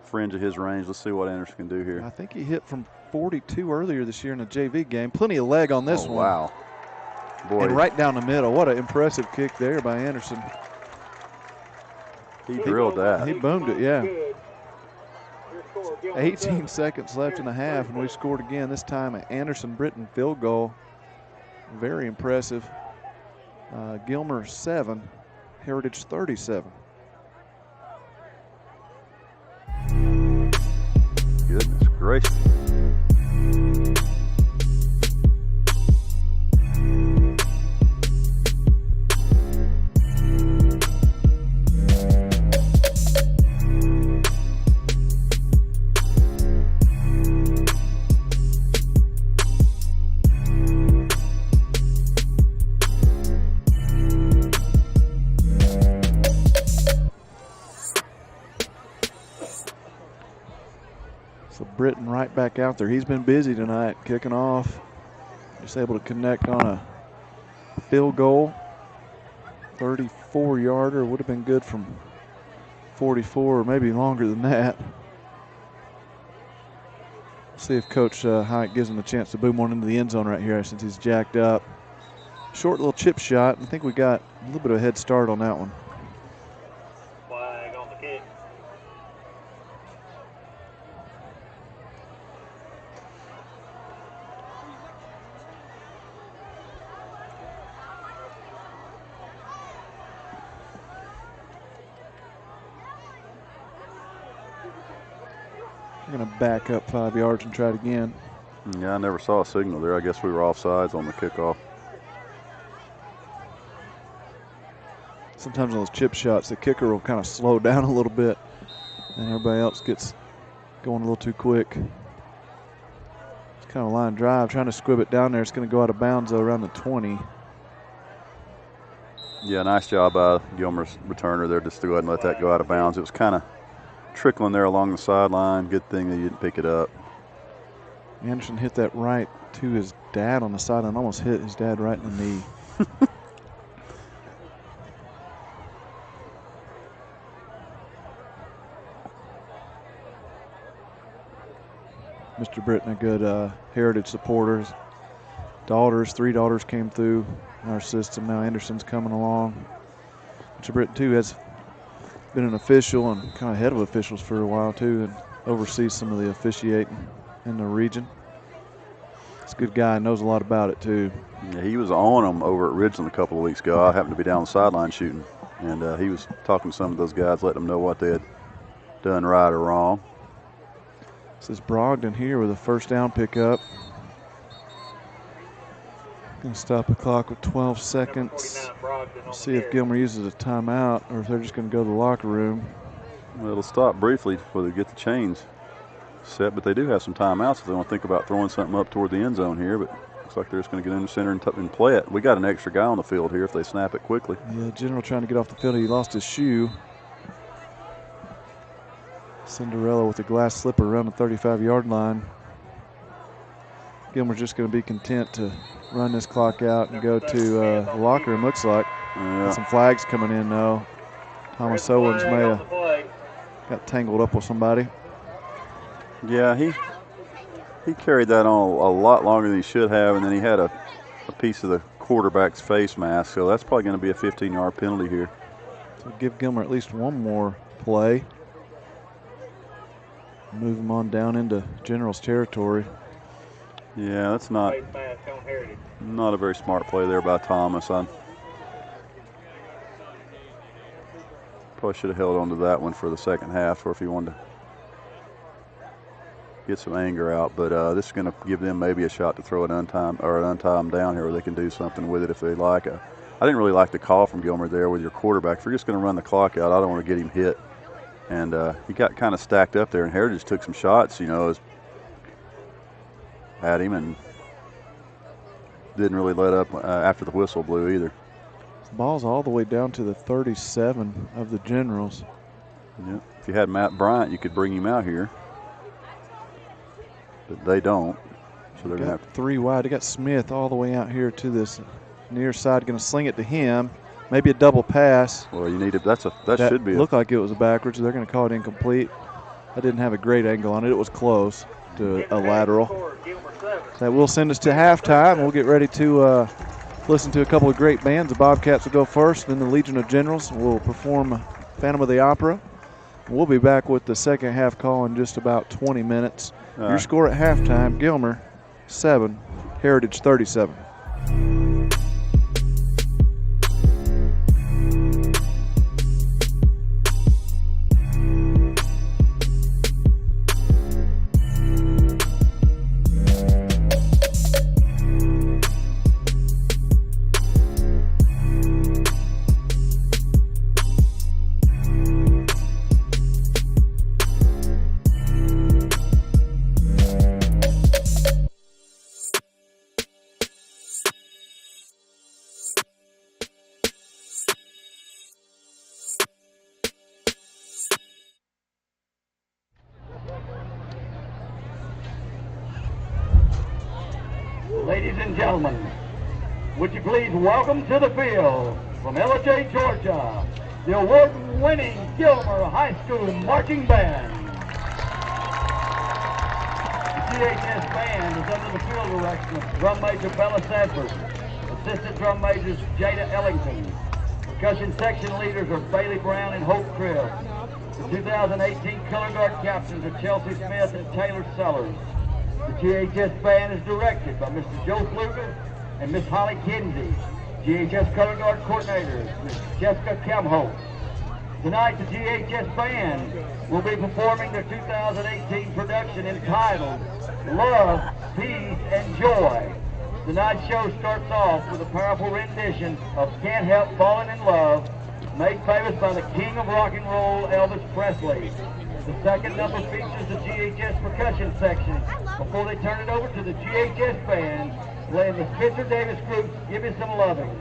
fringe of his range. Let's see what Anderson can do here. I think he hit from 42 earlier this year in a JV game. Plenty of leg on this one. Wow. Boy. And right down the middle. What an impressive kick there by Anderson. He drilled that. He boomed it, yeah. 18 seconds left in the half, and we scored again. This time an Anderson Britton field goal. Very impressive. Gilmer 7, Heritage 37. Goodness gracious. Britton right back out there. He's been busy tonight, kicking off. Just able to connect on a field goal. 34-yarder. Would have been good from 44 or maybe longer than that. See if Coach Hyatt gives him a chance to boom one into the end zone right here since he's jacked up. Short little chip shot. I think we got a little bit of a head start on that one. Flag on the kick. We're going to back up 5 yards and try it again. Yeah, I never saw a signal there. I guess we were offsides on the kickoff. Sometimes on those chip shots, the kicker will kind of slow down a little bit, and everybody else gets going a little too quick. It's kind of a line drive, trying to squib it down there. It's going to go out of bounds, though, around the 20. Yeah, nice job by Gilmer's returner there just to go ahead and let that go out of bounds. It was kind of trickling there along the sideline. Good thing that you didn't pick it up. Anderson hit that right to his dad on the sideline, almost hit his dad right in the knee. Mr. Britton, a good Heritage supporter. His daughters, 3 daughters came through our system. Now Anderson's coming along. Mr. Britton, too, has been an official and kind of head of officials for a while, too, and oversees some of the officiating in the region. He's a good guy, knows a lot about it, too. Yeah, he was on them over at Ridgeland a couple of weeks ago. I happened to be down the sideline shooting, and he was talking to some of those guys, letting them know what they had done right or wrong. This is Brogdon here with a first down pickup. Going to stop the clock with 12 seconds. We'll see if Gilmer uses a timeout or if they're just going to go to the locker room. Well, it'll stop briefly before they get the chains set, but they do have some timeouts if they want to think about throwing something up toward the end zone here, but Looks like they're just going to get in the center and play it. We got an extra guy on the field here if they snap it quickly. Yeah, General trying to get off the field. He lost his shoe. Cinderella with a glass slipper around the 35-yard line. Gilmer's just going to be content to run this clock out and go to the locker room, looks like. Yeah. Got some flags coming in, though. Thomas Owens may have got tangled up with somebody. Yeah, he carried that on a lot longer than he should have, and then he had a piece of the quarterback's face mask, so that's probably going to be a 15-yard penalty here. So give Gilmer at least one more play. Move him on down into General's territory. Yeah, that's not a very smart play there by Thomas. I probably should have held on to that one for the second half, or if he wanted to get some anger out. But this is going to give them maybe a shot to throw an untie them down here, where they can do something with it if they like. I didn't really like the call from Gilmer there with your quarterback. If you're just going to run the clock out, I don't want to get him hit. And he got kind of stacked up there, and Heritage took some shots, at him, and didn't really let up after the whistle blew either. The ball's all the way down to the 37 of the Generals. Yeah. If you had Matt Bryant, you could bring him out here, but they don't. So they're going to have 3 wide. They got Smith all the way out here to this near side, going to sling it to him. Maybe a double pass. Well, you need it. That should be. Looked like it was a backwards. They're going to call it incomplete. I didn't have a great angle on it. It was close to a lateral. That will send us to halftime. We'll get ready to listen to a couple of great bands. The Bobcats will go first, then the Legion of Generals will perform Phantom of the Opera. We'll be back with the second half call in just about 20 minutes. Your score at halftime, Gilmer 7, Heritage 37. Ladies and gentlemen, would you please welcome to the field from LJ, Georgia, the award-winning Gilmer High School Marching Band. The GHS Band is under the field direction of Drum Major Bella Sanford, Assistant Drum Majors Jada Ellington. Percussion section leaders are Bailey Brown and Hope Cribb. The 2018 Color Guard captains are Chelsea Smith and Taylor Sellers. The GHS Band is directed by Mr. Joe Fluger and Miss Holly Kinsey. GHS Color Guard coordinators, Ms. Jessica Kemholt. Tonight, the GHS Band will be performing their 2018 production entitled Love, Peace, and Joy. Tonight's show starts off with a powerful rendition of Can't Help Falling in Love, made famous by the king of rock and roll, Elvis Presley. The second number features the GHS percussion section before they turn it over to the GHS Band, playing the Spencer Davis Group's Give Me Some Loving.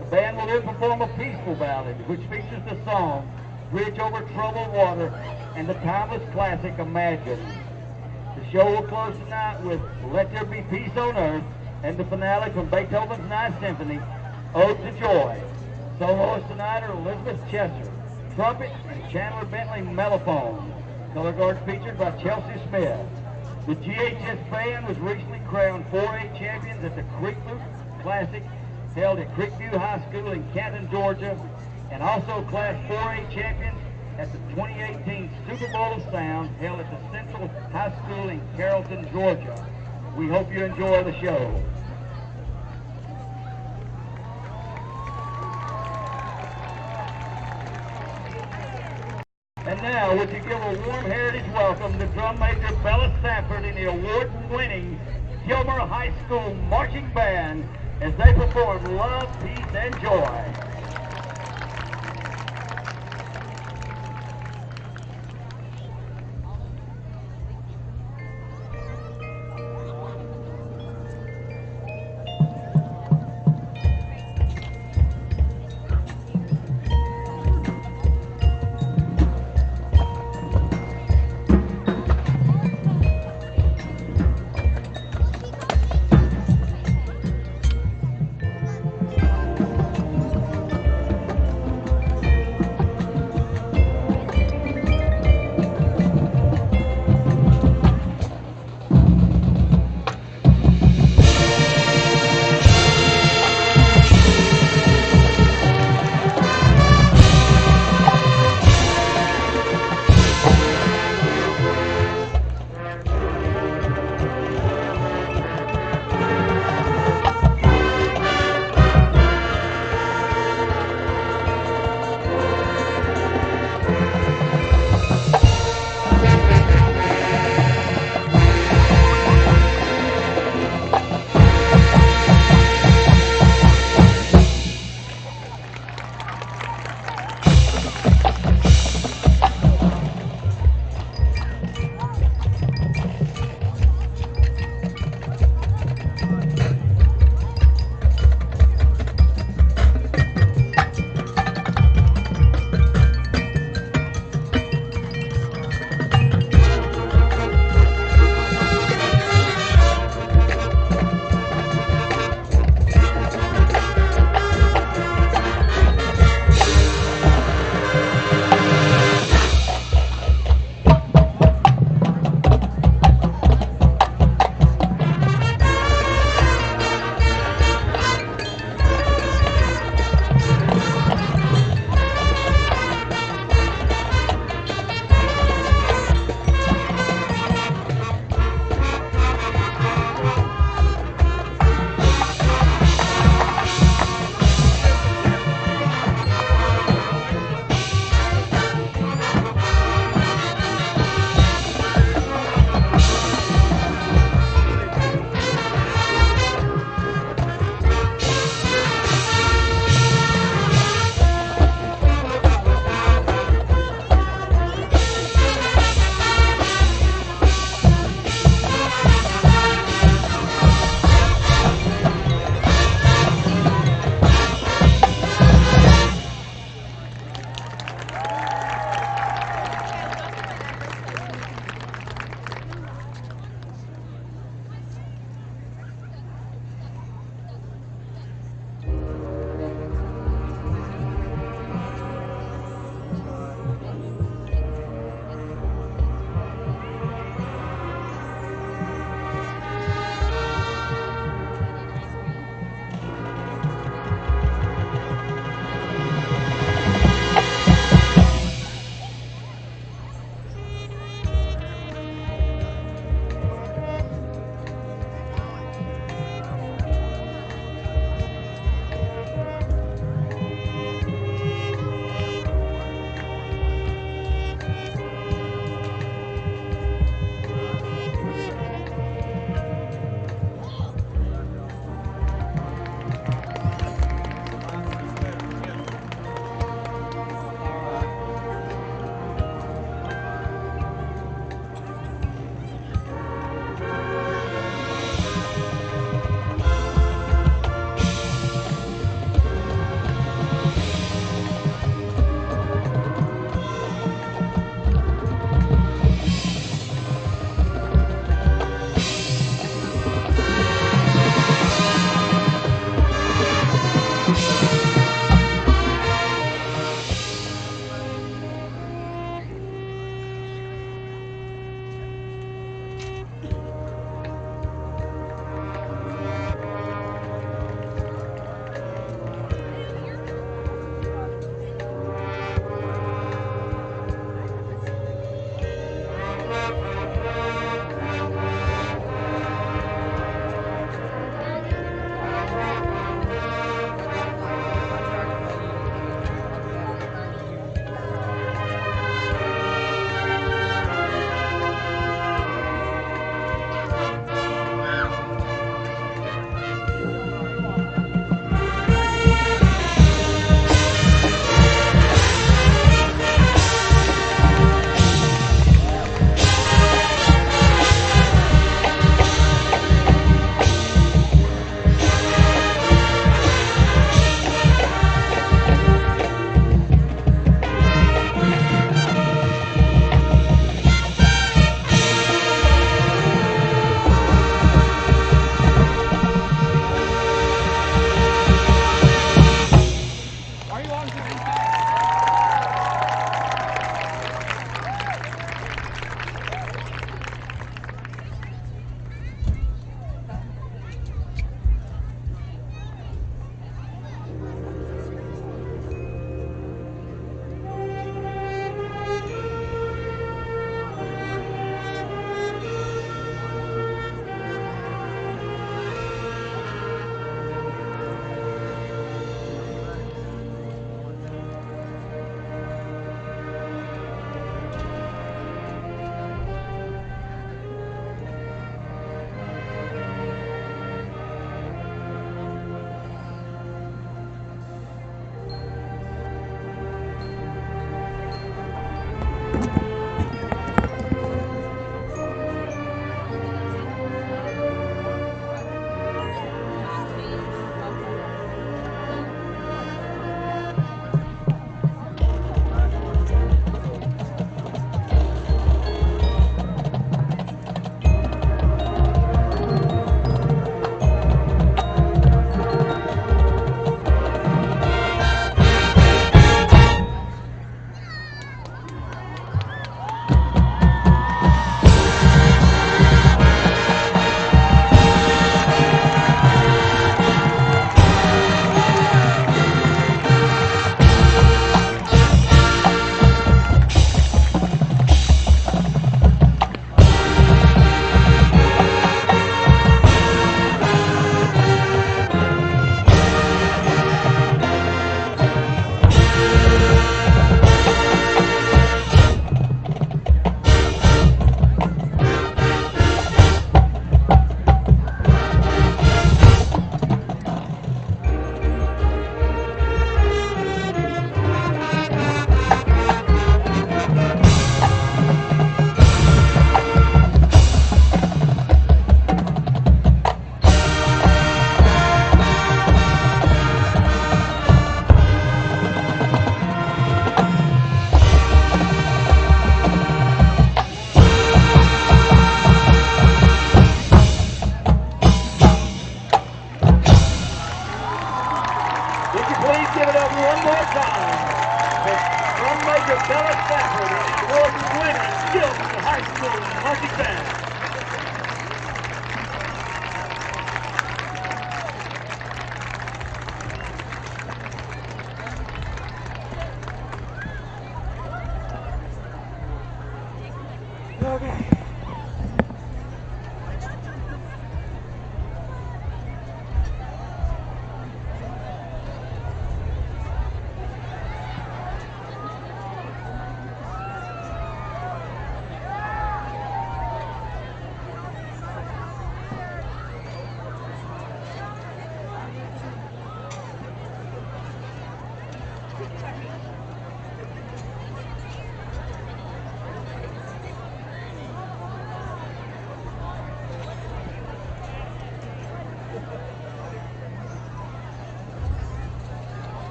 The band will then perform a peaceful ballad, which features the song Bridge Over Troubled Water and the timeless classic Imagine. The show will close tonight with Let There Be Peace on Earth and the finale from Beethoven's Ninth Symphony, Ode to Joy. Soloists tonight are Elizabeth Chester, trumpet, and Chandler Bentley mellophone. Color guard featured by Chelsea Smith. The GHS Band was recently crowned 4A champions at the Creekview Classic held at Creekview High School in Canton, Georgia, and also Class 4A champions at the 2018 Super Bowl of Sound held at the Central High School in Carrollton, Georgia. We hope you enjoy the show. And now, would you give a warm heritage welcome to Drum Major Bella Sanford and the award-winning Gilmer High School Marching Band as they perform Love, Peace, and Joy.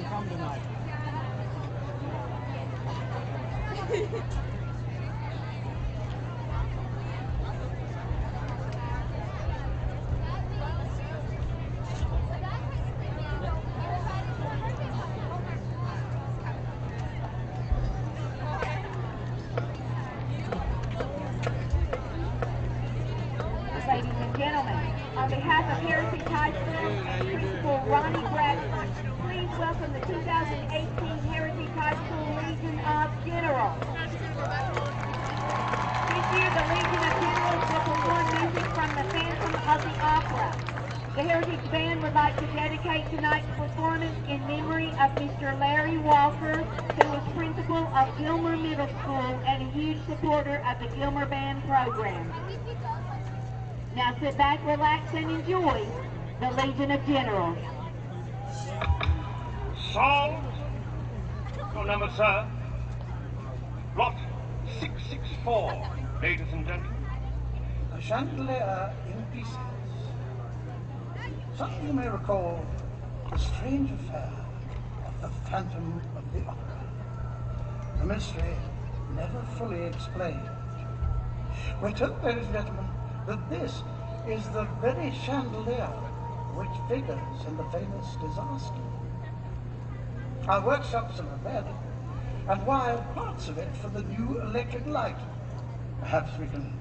come tonight? Ladies and gentlemen, on behalf of Heritage High School Principal Ronnie Bradford, please welcome the 2018 Heritage High School Legion of Generals. This year, the Legion of Generals will perform music from the Phantom of the Opera. The Heritage Band would like to dedicate tonight's performance in memory of Mr. Larry Walker, who was principal of Gilmer Middle School and a huge supporter of the Gilmer Band program. Now sit back, relax, and enjoy the Legion of Generals. Song, your number, sir. Lot 664, ladies and gentlemen. A chandelier in pieces. Some of you may recall the strange affair of the Phantom of the Opera. The mystery never fully explained. We're told, ladies and gentlemen, that this is the very chandelier which figures in the famous disaster. Our workshops are repaired, and wired parts of it for the new electric light. Perhaps we can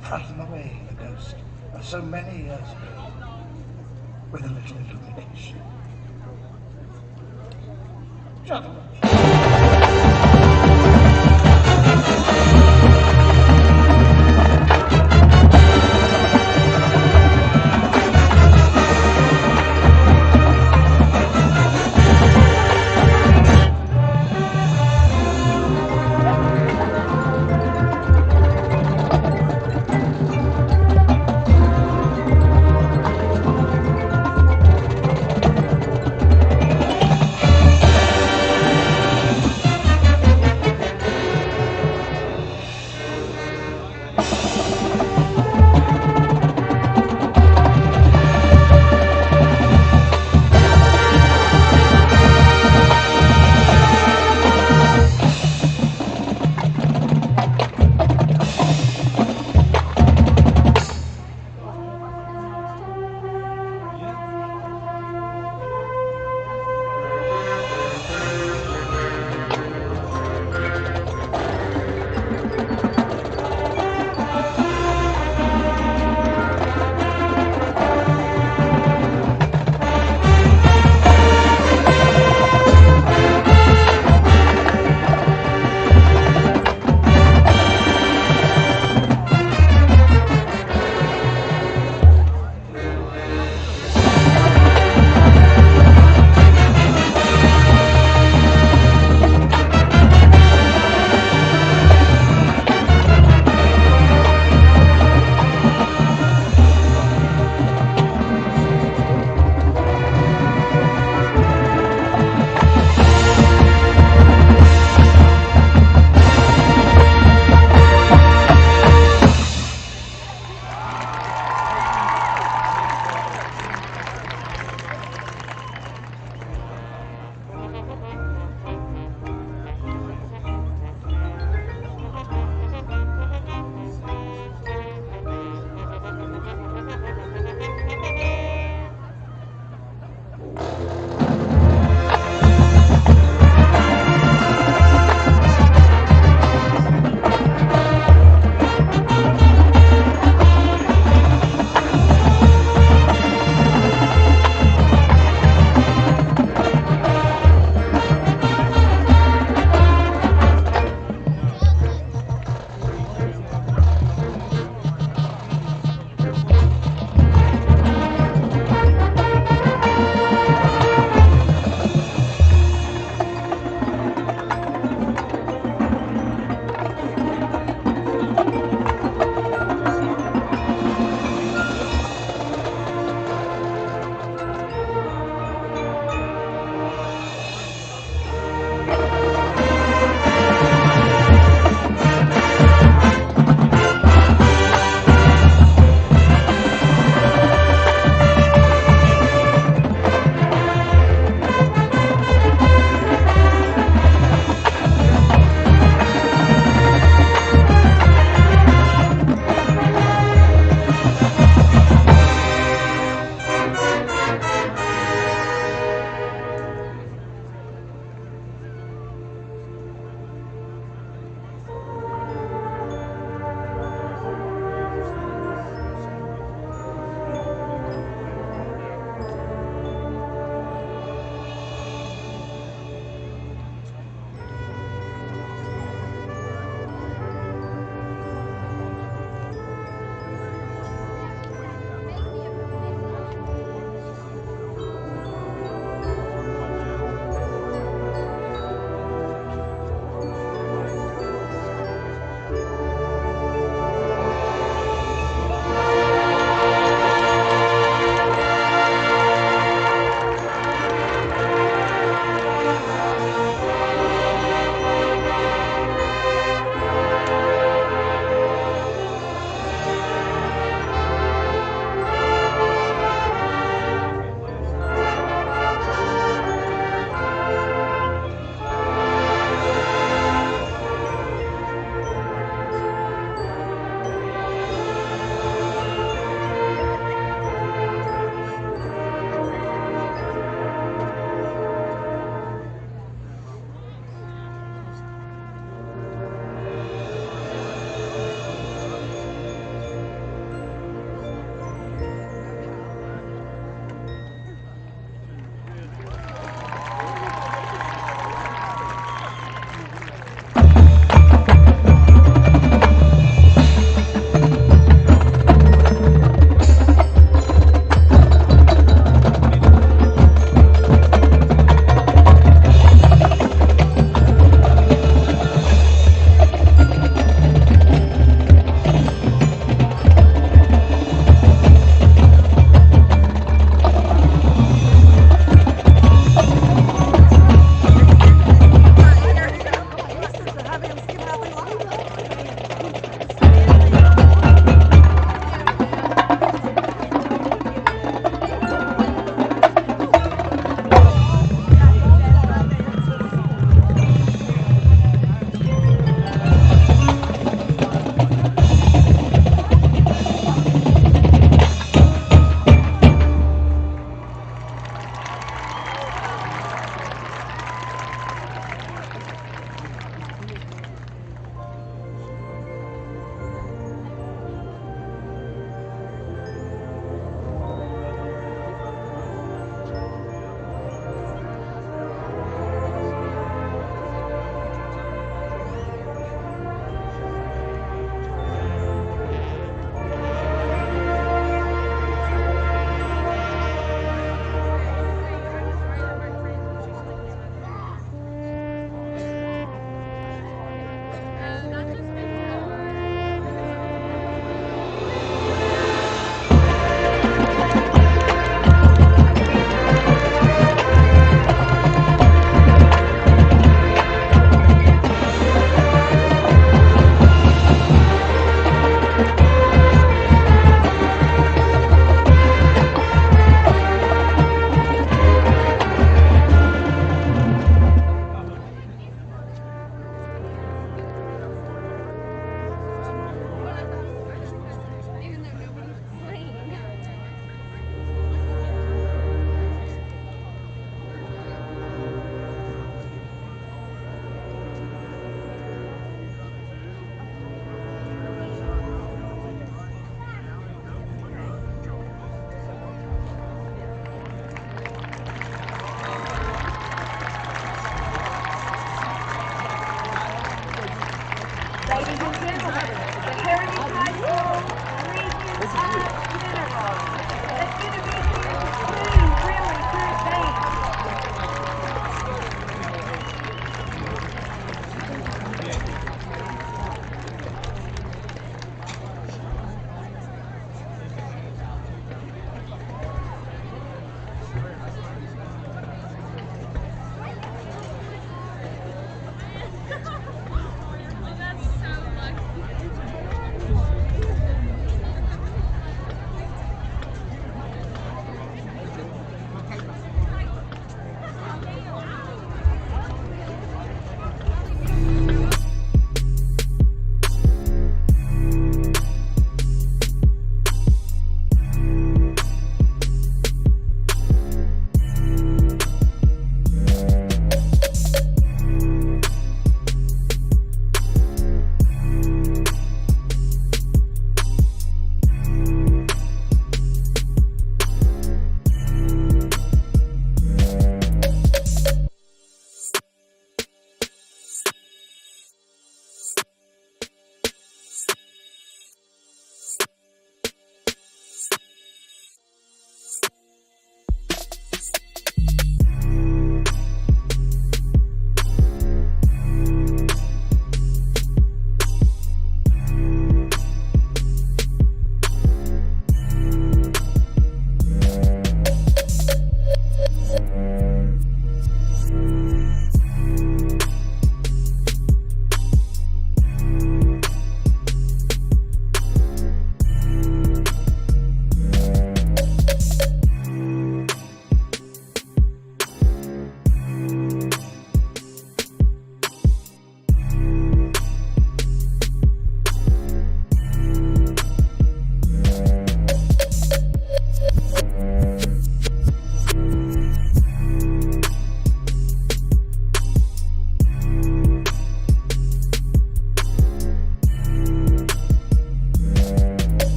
frighten away the ghost of so many years ago with a little illumination. Gentlemen.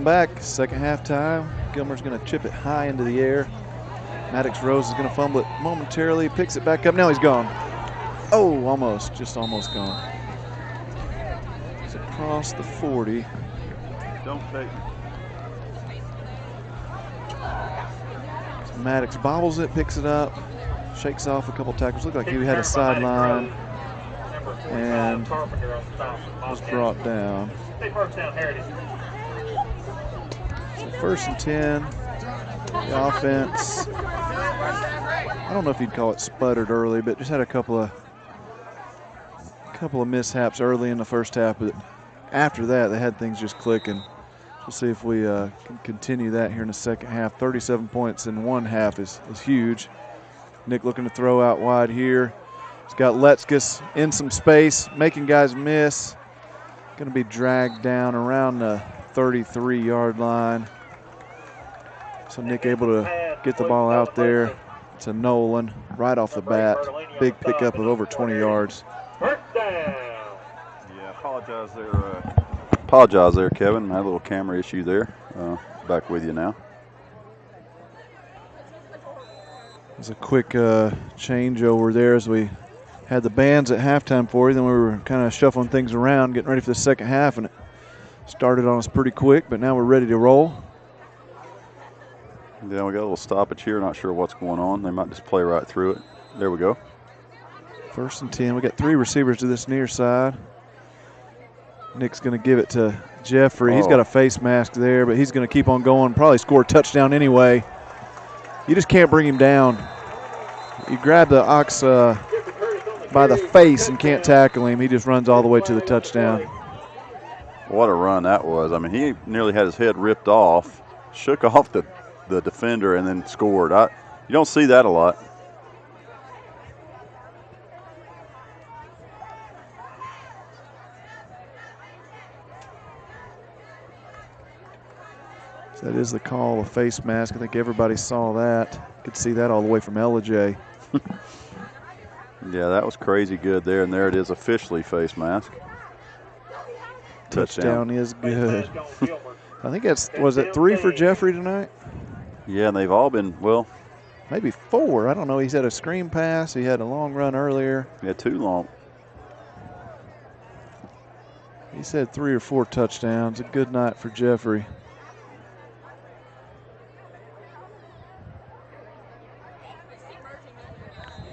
back. Second half time. Gilmer's going to chip it high into the air. Maddox Rose is going to fumble it momentarily. Picks it back up. Now he's gone. Oh, almost. Just almost gone. It's across the 40. Don't take. So Maddox bobbles it, picks it up, shakes off a couple tackles. Looked like he had a sideline and was brought down. First down, Heritage. So 1st and 10. The offense, I don't know if you'd call it sputtered early, but just had a couple of mishaps early in the first half. But after that, they had things just clicking. We'll see if we can continue that here in the second half. 37 points in one half is huge. Nick looking to throw out wide here. He's got Letskis in some space, making guys miss. Going to be dragged down around the 33-yard line. So Nick able to get the ball out there to Nolan right off the bat. Big pickup of over 20 yards. First down. Yeah, apologize there, Kevin. Had a little camera issue there. Back with you now. There's a quick change over there as we had the bands at halftime for you. Then we were kind of shuffling things around, getting ready for the second half, and it started on us pretty quick, but now we're ready to roll. Yeah, we got a little stoppage here. Not sure what's going on. They might just play right through it. There we go. 1st and 10. We got 3 receivers to this near side. Nick's going to give it to Jeffrey. He's got a face mask there, but he's going to keep on going. Probably score a touchdown anyway. You just can't bring him down. You grab the ox by the face and can't tackle him. He just runs all the way to the touchdown. What a run that was. I mean, he nearly had his head ripped off, shook off the defender, and then scored. You don't see that a lot. So that is the call, a face mask. I think everybody saw that. Could see that all the way from LJ. Yeah, that was crazy good there, and there it is officially face mask. Touchdown is good. I think was it 3 for Jeffrey tonight? Yeah, and they've all been, well. Maybe 4. I don't know. He's had a screen pass. He had a long run earlier. Yeah, 2 long. He said 3 or 4 touchdowns. A good night for Jeffrey.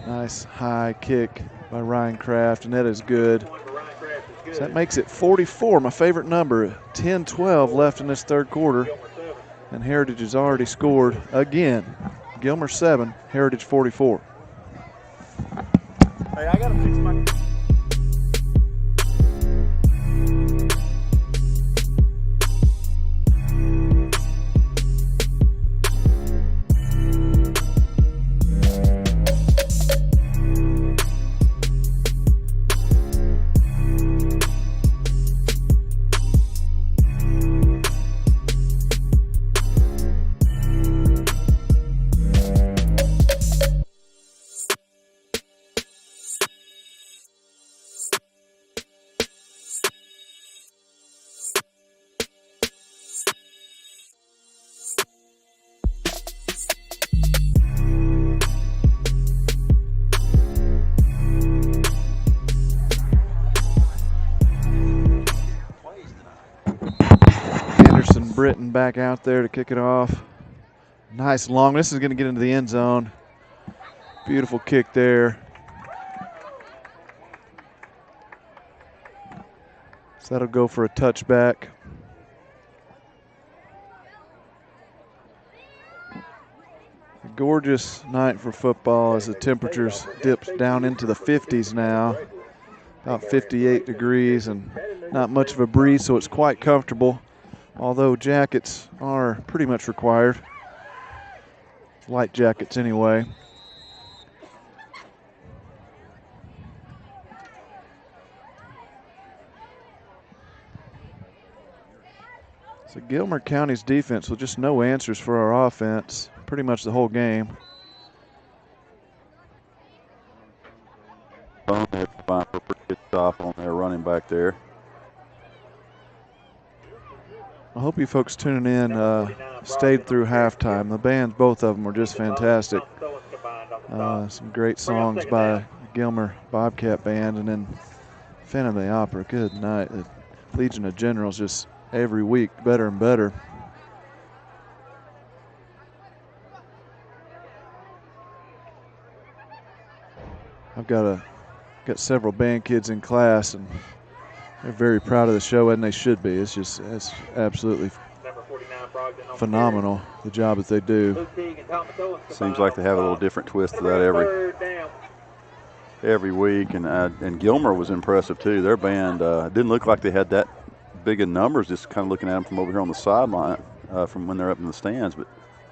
Nice high kick by Ryan Kraft, and that is good. So that makes it 44, my favorite number. 10-12 left in this third quarter, and Heritage has already scored again. Gilmer 7, Heritage 44. Hey, I gotta fix my. Britton back out there to kick it off. Nice long. This is going to get into the end zone. Beautiful kick there. So that'll go for a touchback. A gorgeous night for football as the temperatures dips down into the 50s now. About 58 degrees and not much of a breeze, so it's quite comfortable. Although jackets are pretty much required. Light jackets anyway. So Gilmer County's defense with just no answers for our offense pretty much the whole game. Pretty good stop on their running back there. hope you folks tuning in stayed through halftime. The bands, both of them, were just fantastic. Some great songs by Gilmer Bobcat Band, and then Phantom of the Opera. Good night. The Legion of Generals just every week better and better. I've got several band kids in class, and they're very proud of the show, and they should be. It's absolutely phenomenal, the job that they do. Seems like they have a little different twist to that every week, and Gilmer was impressive too. Their band didn't look like they had that big in numbers, just kind of looking at them from over here on the sideline from when they're up in the stands, but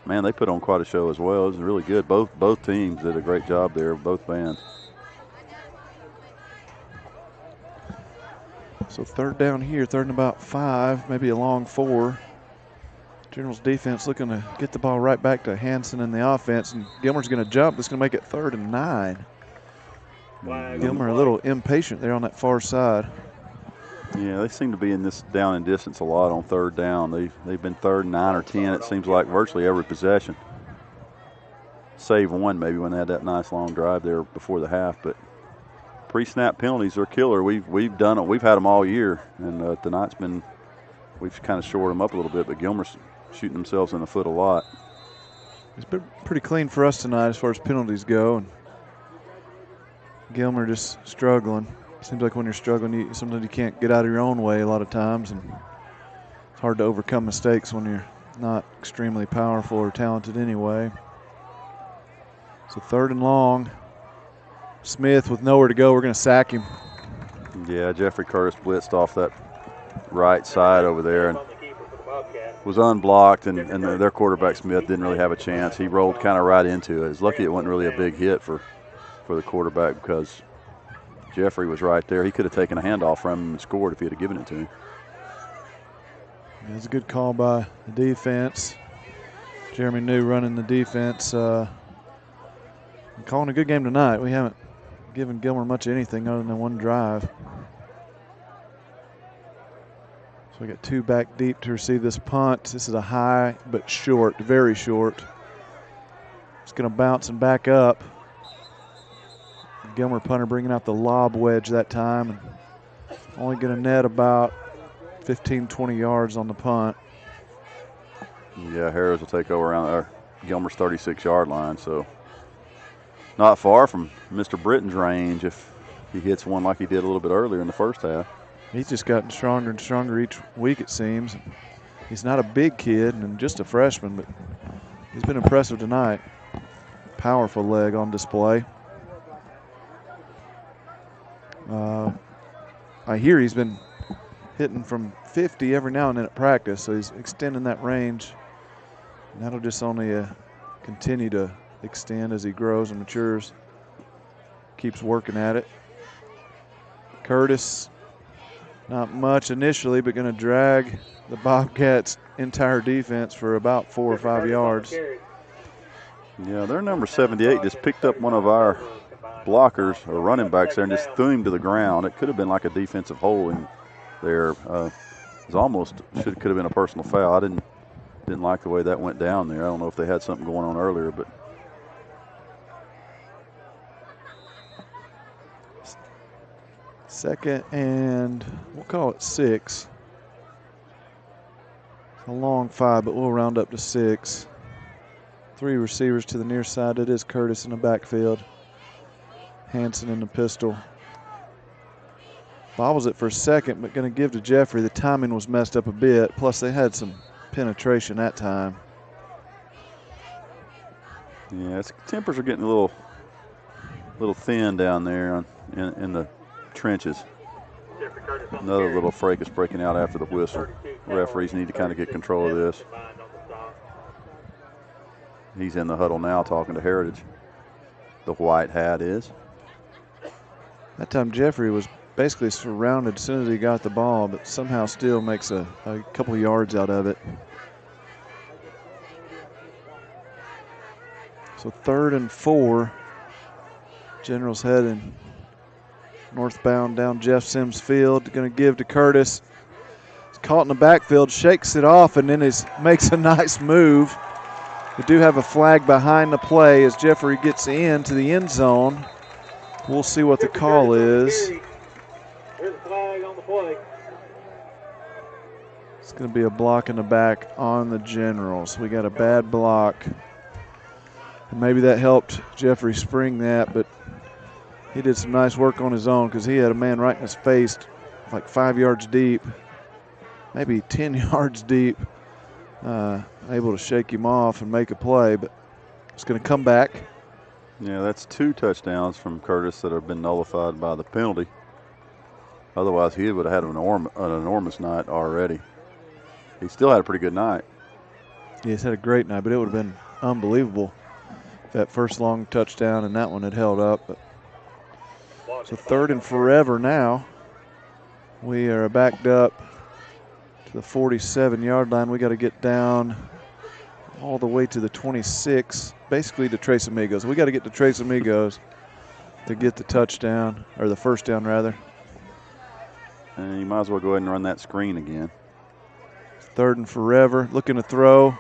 man, they put on quite a show as well. It was really good. Both teams did a great job there, both bands. So third down here, third and about 5, maybe a long 4. Generals defense looking to get the ball right back to Hanson in the offense, and Gilmer's going to jump. It's going to make it 3rd and 9. Gilmer a little impatient there on that far side. Yeah, they seem to be in this down and distance a lot on 3rd down. They've been 3rd and 9 or 10. It seems like virtually every possession. Save one maybe when they had that nice long drive there before the half, but pre-snap penalties are killer. We've done it. We've had them all year, and tonight's been, we've kind of shored them up a little bit, but Gilmer's shooting themselves in the foot a lot. It's been pretty clean for us tonight as far as penalties go, and Gilmer just struggling. Seems like when you're struggling, sometimes you can't get out of your own way a lot of times, and it's hard to overcome mistakes when you're not extremely powerful or talented anyway. So 3rd and long. Smith with nowhere to go. We're going to sack him. Yeah, Jeffrey Curtis blitzed off that right side over there and was unblocked, and their quarterback Smith didn't really have a chance. He rolled kind of right into it. It's lucky it wasn't really a big hit for the quarterback, because Jeffrey was right there. He could have taken a handoff from him and scored if he had given it to him. It was a good call by the defense. Jeremy New running the defense. Calling a good game tonight. We haven't given Gilmer much of anything other than one drive. So we got 2 back deep to receive this punt. This is a high but short, very short. It's going to bounce and back up. Gilmer punter bringing out the lob wedge that time, and only going to net about 15, 20 yards on the punt. Yeah, Harris will take over around Gilmer's 36-yard line, so not far from Mr. Britton's range if he hits one like he did a little bit earlier in the first half. He's just gotten stronger and stronger each week, it seems. He's not a big kid and just a freshman, but he's been impressive tonight. Powerful leg on display. I hear he's been hitting from 50 every now and then at practice, so he's extending that range. And that'll just only continue to extend as he grows and matures. Keeps working at it. Curtis, not much initially, but going to drag the Bobcats' entire defense for about 4 or 5 yards. Yeah, their number 78 just picked up one of our blockers or running backs there and just threw him to the ground. It could have been like a defensive holding there. It was almost could have been a personal foul. I didn't like the way that went down there. I don't know if they had something going on earlier, but 2nd and we'll call it 6. A long 5, but we'll round up to 6. 3 receivers to the near side. It is Curtis in the backfield. Hanson in the pistol. Bobbles it for a second, but going to give to Jeffrey. The timing was messed up a bit. Plus, they had some penetration that time. Yeah, tempers are getting a little thin down there in the trenches. Another little fracas breaking out after the whistle. Referees need to kind of get control of this. He's in the huddle now talking to Heritage. The white hat is. That time Jeffrey was basically surrounded as soon as he got the ball, but somehow still makes a couple yards out of it. So 3rd and 4. Generals heading northbound down Jeff Sims Field. Going to give to Curtis. He's caught in the backfield, shakes it off, and then makes a nice move. We do have a flag behind the play as Jeffrey gets into the end zone. We'll see what the call is. There's a flag on the play. It's going to be a block in the back on the Generals. We got a bad block. And maybe that helped Jeffrey spring that, but he did some nice work on his own because he had a man right in his face, like 5 yards deep, maybe 10 yards deep, able to shake him off and make a play, but it's going to come back. Yeah, that's 2 touchdowns from Curtis that have been nullified by the penalty. Otherwise, he would have had an enormous night already. He still had a pretty good night. Yeah, he's had a great night, but it would have been unbelievable if that first long touchdown and that one had held up. But so 3rd and forever now. We are backed up to the 47-yard line. We got to get down all the way to the 26, basically to Tres Amigos. We got to get to Tres Amigos to get the touchdown, or the first down rather. And you might as well go ahead and run that screen again. 3rd and forever, looking to throw.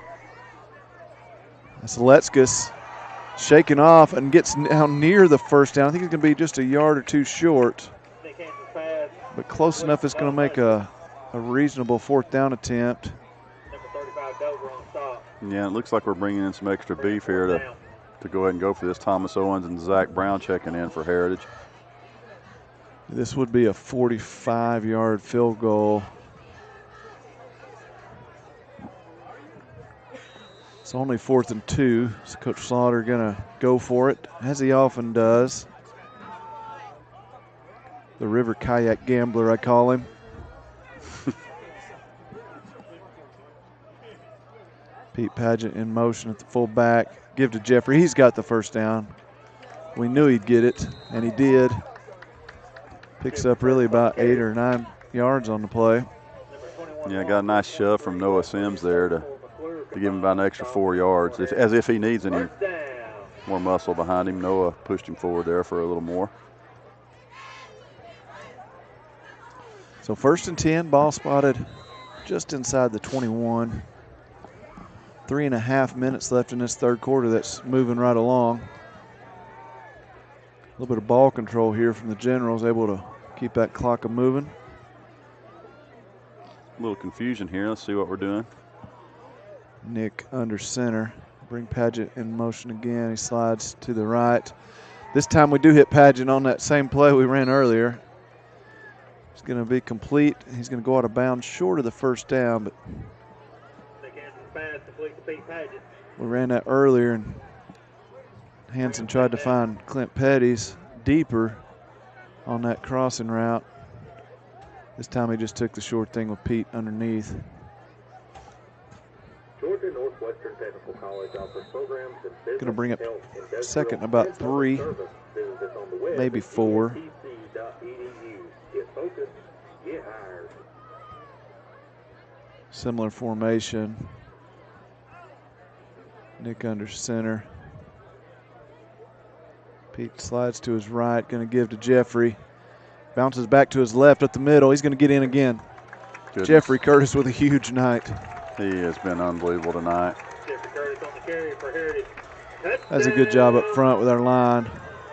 That's Letskis shaking off and gets down near the first down. I think he's going to be just a yard or 2 short, but close enough it's going to make a reasonable 4th down attempt. Number 35 Dover on stop. Yeah, it looks like we're bringing in some extra beef here to go ahead and go for this. Thomas Owens and Zach Brown checking in for Heritage. This would be a 45-yard field goal. It's only 4th and 2. So Coach Slaughter going to go for it, as he often does. The river kayak gambler, I call him. Pete Pageant in motion at the fullback. Give to Jeffrey. He's got the first down. We knew he'd get it, and he did. Picks up really about 8 or 9 yards on the play. Yeah, got a nice shove from Noah Sims there to give him about an extra 4 yards, as if he needs any more muscle behind him. Noah pushed him forward there for a little more. So 1st and 10, ball spotted just inside the 21. 3.5 minutes left in this 3rd quarter. That's moving right along. A little bit of ball control here from the Generals, able to keep that clock moving. A little confusion here. Let's see what we're doing. Nick under center. Bring Pageant in motion again. He slides to the right. This time we do hit Pageant on that same play we ran earlier. It's going to be complete. He's going to go out of bounds short of the first down, but we ran that earlier, and Hanson tried to find Clint Petty's deeper on that crossing route. This time he just took the short thing with Pete underneath. Georgia Northwestern Technical College offers programs in business, Going to bring up health, industrial, 2nd and about 3, service. Visit us on the web maybe at 4. tc.edu. Get focused, get hired. Similar formation. Nick under center. Pete slides to his right, going to give to Jeffrey. Bounces back to his left up the middle. He's going to get in again. Goodness. Jeffrey Curtis with a huge night. He has been unbelievable tonight. Jeffrey Curtis on the carry for Heritage. That's a good job up front with our line.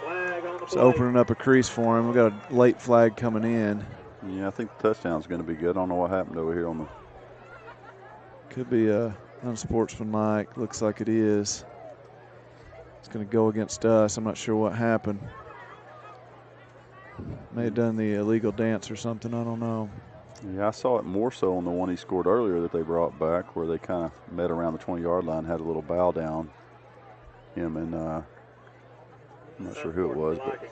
Flag on the Just play. opening up a crease for him. We've got a late flag coming in. Yeah, I think the touchdown's going to be good. I don't know what happened over here on the. Could be unsportsmanlike. Looks like it is. It's going to go against us. I'm not sure what happened. May have done the illegal dance or something. I don't know. Yeah, I saw it more so on the one he scored earlier that they brought back, where they kind of met around the 20-yard line, had a little bow down. Him and I'm not sure who it was, but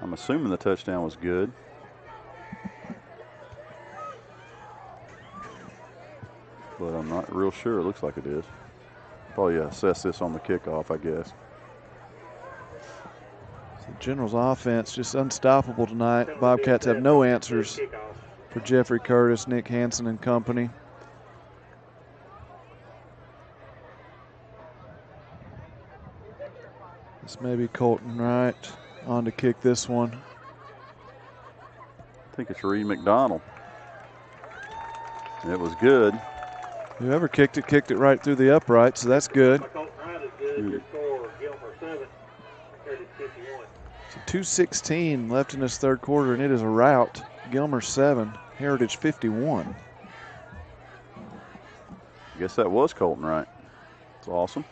I'm assuming the touchdown was good. But I'm not real sure. It looks like it is. Probably assess this on the kickoff, I guess. So Generals offense just unstoppable tonight. Bobcats have no answers for Jeffrey Curtis, Nick Hansen and company. This may be Colton Wright on to kick this one. think it's Reed McDonald. It was good. Whoever kicked it right through the upright, so that's good. Colton Wright is good. Your score, Gilmer 7, Heritage 51. So 2:16 left in this third quarter, and it is a rout. Gilmer 7, Heritage 51. I guess that was Colton Wright. It's awesome.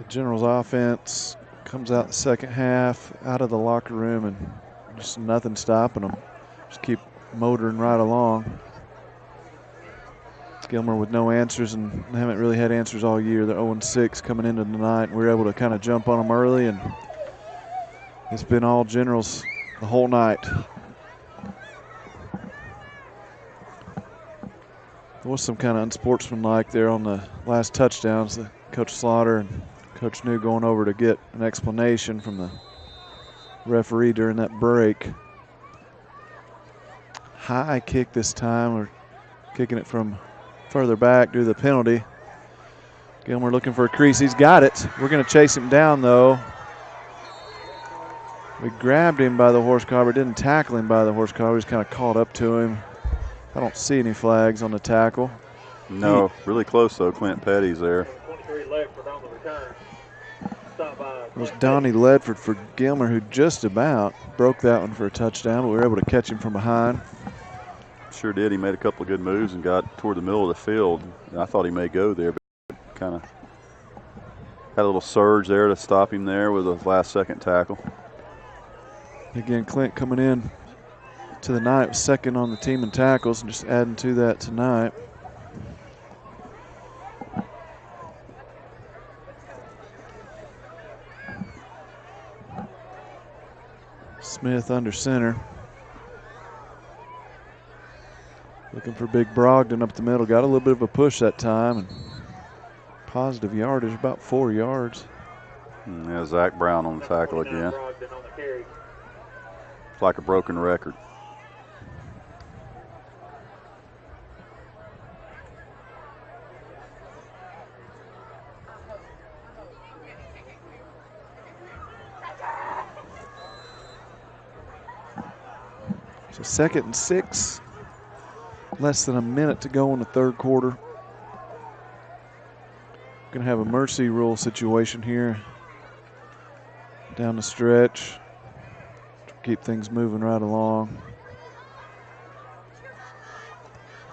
Generals offense comes out the second half, out of the locker room, and just nothing stopping them. Just keep motoring right along. Gilmer with no answers, and they haven't really had answers all year. They're 0-6 coming into the night. We were able to kind of jump on them early, and it's been all Generals the whole night. There was some kind of unsportsmanlike there on the last touchdowns. Coach Slaughter and Coach New going over to get an explanation from the referee during that break. High kick this time. We're kicking it from further back due to the penalty. Gilmer looking for a crease. He's got it. We're going to chase him down, though. We grabbed him by the horse collar, didn't tackle him by the horse collar. We just kind of caught up to him. I don't see any flags on the tackle. No, really close, though. Clint Petty's there. 23 Ledford on the return. It was Donnie Ledford for Gilmer, who just about broke that one for a touchdown, but we were able to catch him from behind. Sure did. He made a couple of good moves and got toward the middle of the field. I thought he may go there, but kind of had a little surge there to stop him there with a last-second tackle. Again, Clint coming in to the night, second on the team in tackles, and just adding to that tonight. Smith under center. Looking for Big Brogdon up the middle. Got a little bit of a push that time, and positive yardage, about 4 yards. Yeah, Zach Brown on the tackle again. It's like a broken record. So 2nd and 6. Less than a minute to go in the third quarter. Going to have a mercy rule situation here down the stretch to keep things moving right along.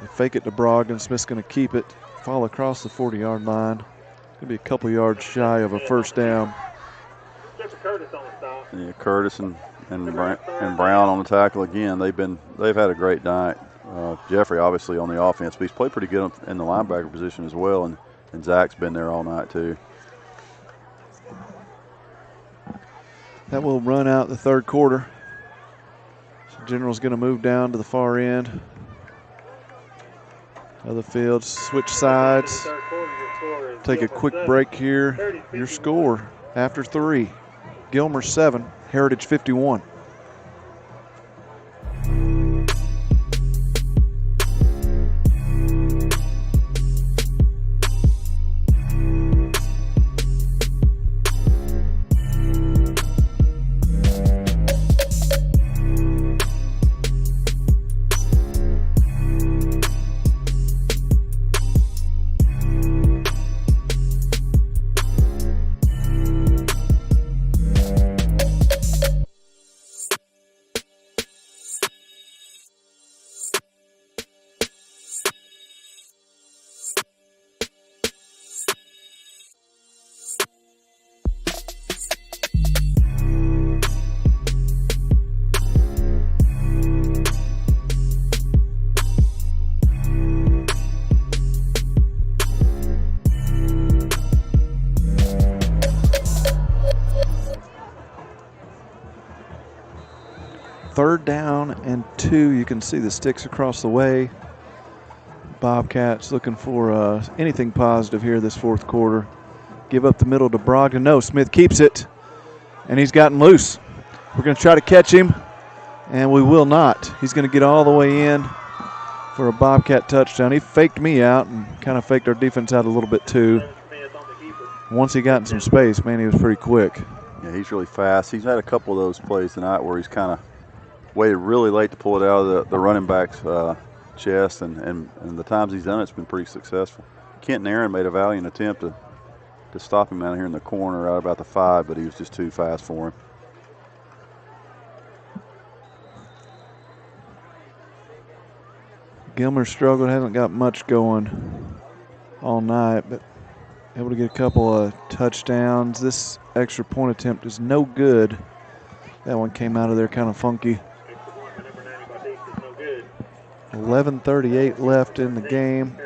They fake it to Brogdon. Smith's going to keep it, fall across the 40-yard line. Going to be a couple yards shy of a first down. Yeah, Curtis and Brown on the tackle again. They've had a great night. Jeffrey obviously on the offense, but he's played pretty good in the linebacker position as well, and Zach's been there all night too. That will run out the third quarter. So General's going to move down to the far end of the field, switch sides, take a quick break here. Your score after 3, Gilmer 7, Heritage 51. 3rd down and 2. You can see the sticks across the way. Bobcats looking for anything positive here this 4th quarter. Give up the middle to Brogdon. No, Smith keeps it, and he's gotten loose. We're going to try to catch him, and we will not. He's going to get all the way in for a Bobcat touchdown. He faked me out and kind of faked our defense out a little bit too. Once he got in some space, man, he was pretty quick. Yeah, he's really fast. He's had a couple of those plays tonight where he's kind of waited really late to pull it out of the running back's chest, and the times he's done it's been pretty successful. Kent and Aaron made a valiant attempt to stop him out here in the corner right about the 5, but he was just too fast for him. Gilmer struggled, hasn't got much going all night, but able to get a couple of touchdowns. This extra point attempt is no good. That one came out of there kind of funky. 11:38 left in the game.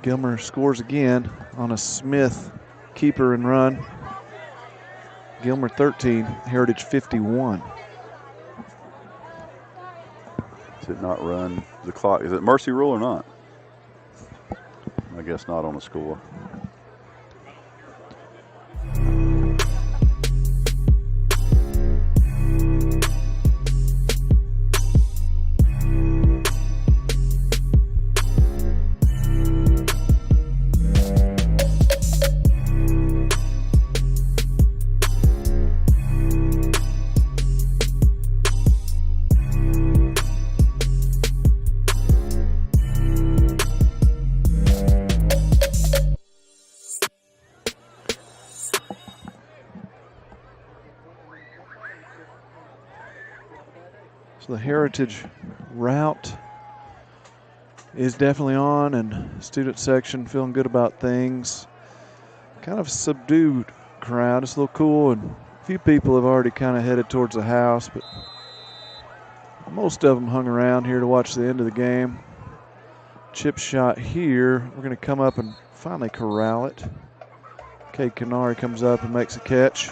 Gilmer scores again on a Smith keeper and run. Gilmer 13, Heritage 51. Does it not run the clock? Is it mercy rule or not? I guess not on the score. So the Heritage route is definitely on, and student section feeling good about things. Kind of subdued crowd. It's a little cool, and a few people have already kind of headed towards the house, but most of them hung around here to watch the end of the game. Chip shot here. We're going to come up and finally corral it. Cade Canary comes up and makes a catch.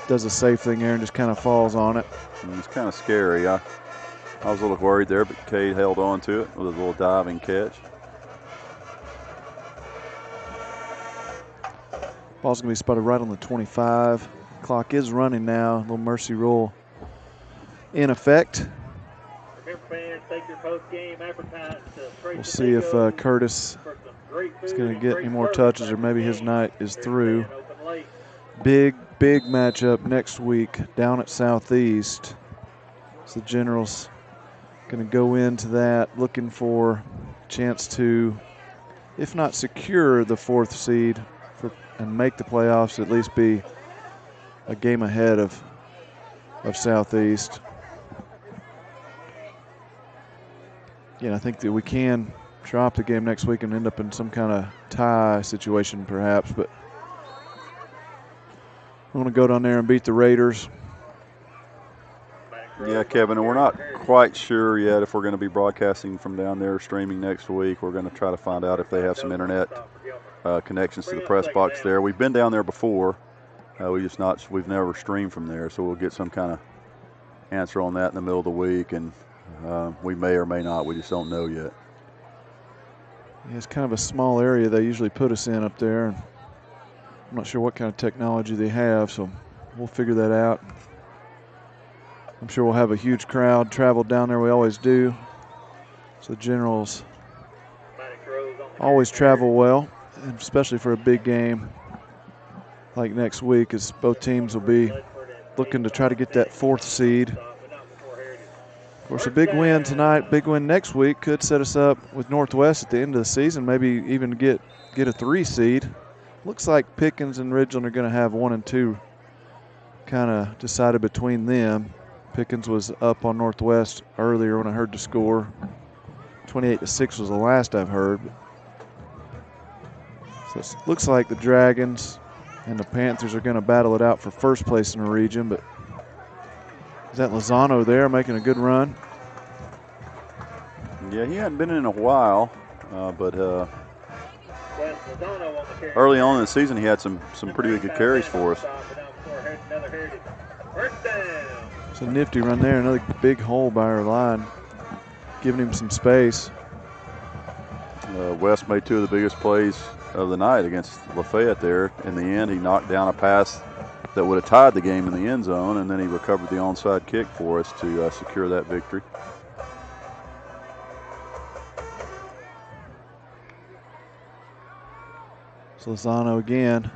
Does a safe thing here and just kind of falls on it. It's kind of scary. I was a little worried there, but Cade held on to it with a little diving catch. Ball's going to be spotted right on the 25. Clock is running now. A little mercy rule in effect. We'll see if Curtis is going to get any more touches, or maybe his night is through. Big matchup next week down at Southeast. So the Generals going to go into that looking for a chance to, if not secure the 4th seed and make the playoffs, at least be a game ahead of Southeast. Yeah, I think that we can drop the game next week and end up in some kind of tie situation perhaps, but we want to go down there and beat the Raiders. Yeah, Kevin, and we're not quite sure yet if we're going to be broadcasting from down there or streaming next week. We're going to try to find out if they have some internet connections to the press box there. We've been down there before. We've never streamed from there, so we'll get some kind of answer on that in the middle of the week, and we may or may not. We just don't know yet. Yeah, it's kind of a small area they usually put us in up there. I'm not sure what kind of technology they have, so we'll figure that out. I'm sure we'll have a huge crowd travel down there. We always do. So the Generals always travel well, and especially for a big game like next week, as both teams will be looking to try to get that 4th seed. Of course, a big win tonight, big win next week could set us up with Northwest at the end of the season, maybe even get a 3 seed. Looks like Pickens and Ridgeland are going to have 1 and 2 kind of decided between them. Pickens was up on Northwest earlier when I heard the score. 28-6 was the last I've heard. So it looks like the Dragons and the Panthers are going to battle it out for 1st place in the region, but is that Lozano there making a good run? Yeah, he hadn't been in a while, but early on in the season he had some pretty good carries for us. It's a nifty run there. Another big hole by our line, giving him some space. West made 2 of the biggest plays of the night against Lafayette there. In the end, he knocked down a pass that would have tied the game in the end zone, and then he recovered the onside kick for us to secure that victory. It's Lozano again.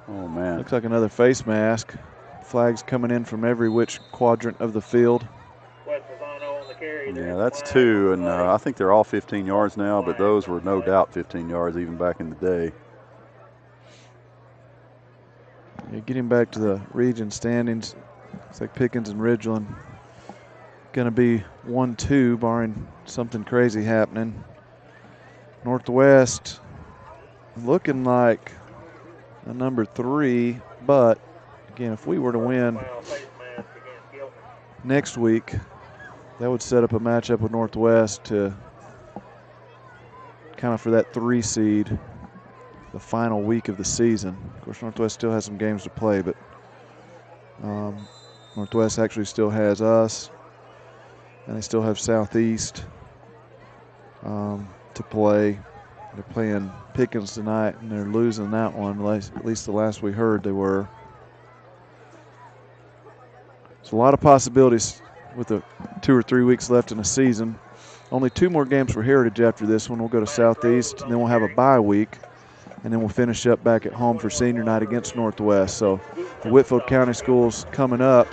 Oh, man. Looks like another face mask. Flags coming in from every which quadrant of the field. Yeah, that's 2, and I think they're all 15 yards now, but those were no doubt 15 yards even back in the day. Yeah, getting back to the region standings, it's like Pickens and Ridgeland going to be 1-2, barring something crazy happening. Northwest looking like a number 3, but again, if we were to win next week, that would set up a matchup with Northwest to kind of for that 3 seed the final week of the season. Of course, Northwest still has some games to play, but Northwest actually still has us, and they still have Southeast to play. They're playing Pickens tonight, and they're losing that one, at least the last we heard they were. So a lot of possibilities with the 2 or 3 weeks left in the season. Only 2 more games for Heritage after this one. We'll go to Southeast, and then we'll have a bye week, and then we'll finish up back at home for senior night against Northwest. So the Whitfield County Schools coming up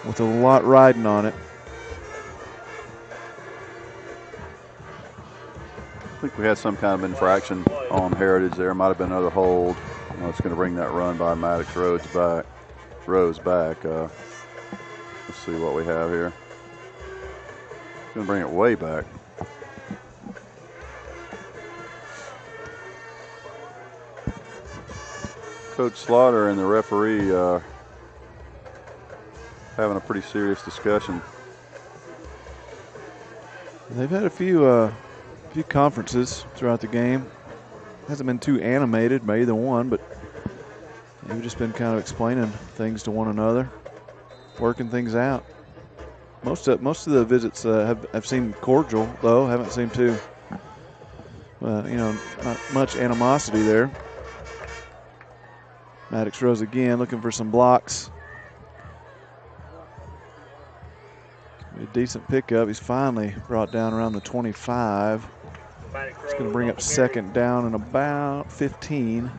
with a lot riding on it. I think we had some kind of infraction on Heritage there. Might have been another hold. It's going to bring that run by Maddox Rose back. Let's see what we have here. Going to bring it way back. Coach Slaughter and the referee having a pretty serious discussion. They've had a few conferences throughout the game. Hasn't been too animated by either one, but they've just been kind of explaining things to one another, working things out. Most of the visits have seemed cordial, though. Haven't seemed to, not much animosity there. Maddox Rose again looking for some blocks. A decent pickup. He's finally brought down around the 25. It's going to bring up 2nd down and about 15.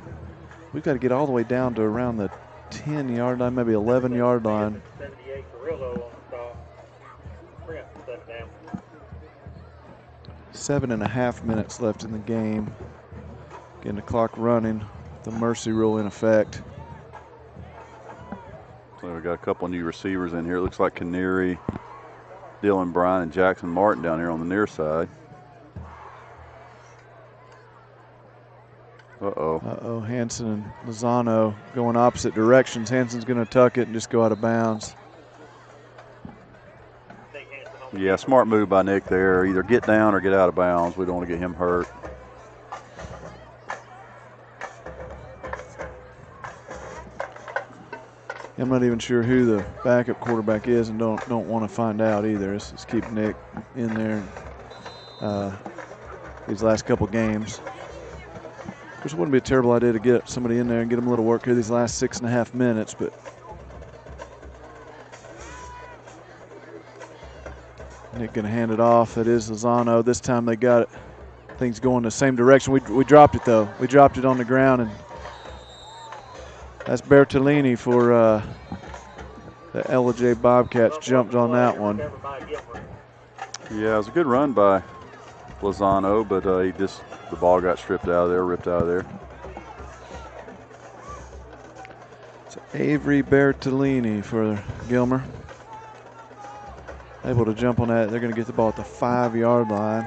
We've got to get all the way down to around the 10-yard line, maybe 11-yard line. 7.5 minutes left in the game. Getting the clock running. The mercy rule in effect. So we got a couple new receivers in here. It looks like Canary, Dylan Bryan, and Jackson Martin down here on the near side. Uh-oh, Hanson and Lozano going opposite directions. Hanson's going to tuck it and just go out of bounds. Yeah, smart move by Nick there. Either get down or get out of bounds. We don't want to get him hurt. I'm not even sure who the backup quarterback is, and don't want to find out either. Let's just keep Nick in there these last couple games. Of course, it wouldn't be a terrible idea to get somebody in there and get them a little work here these last 6.5 minutes, but Nick going to hand it off. That is Lozano. This time they got it. Things going the same direction. We dropped it, though. We dropped it on the ground, and that's Bertolini for the LJ Bobcats. Jumped on that one. Yeah, it was a good run by Lozano, but the ball got stripped out of there, ripped out of there. It's Avery Bertolini for Gilmer. Able to jump on that. They're going to get the ball at the 5-yard line.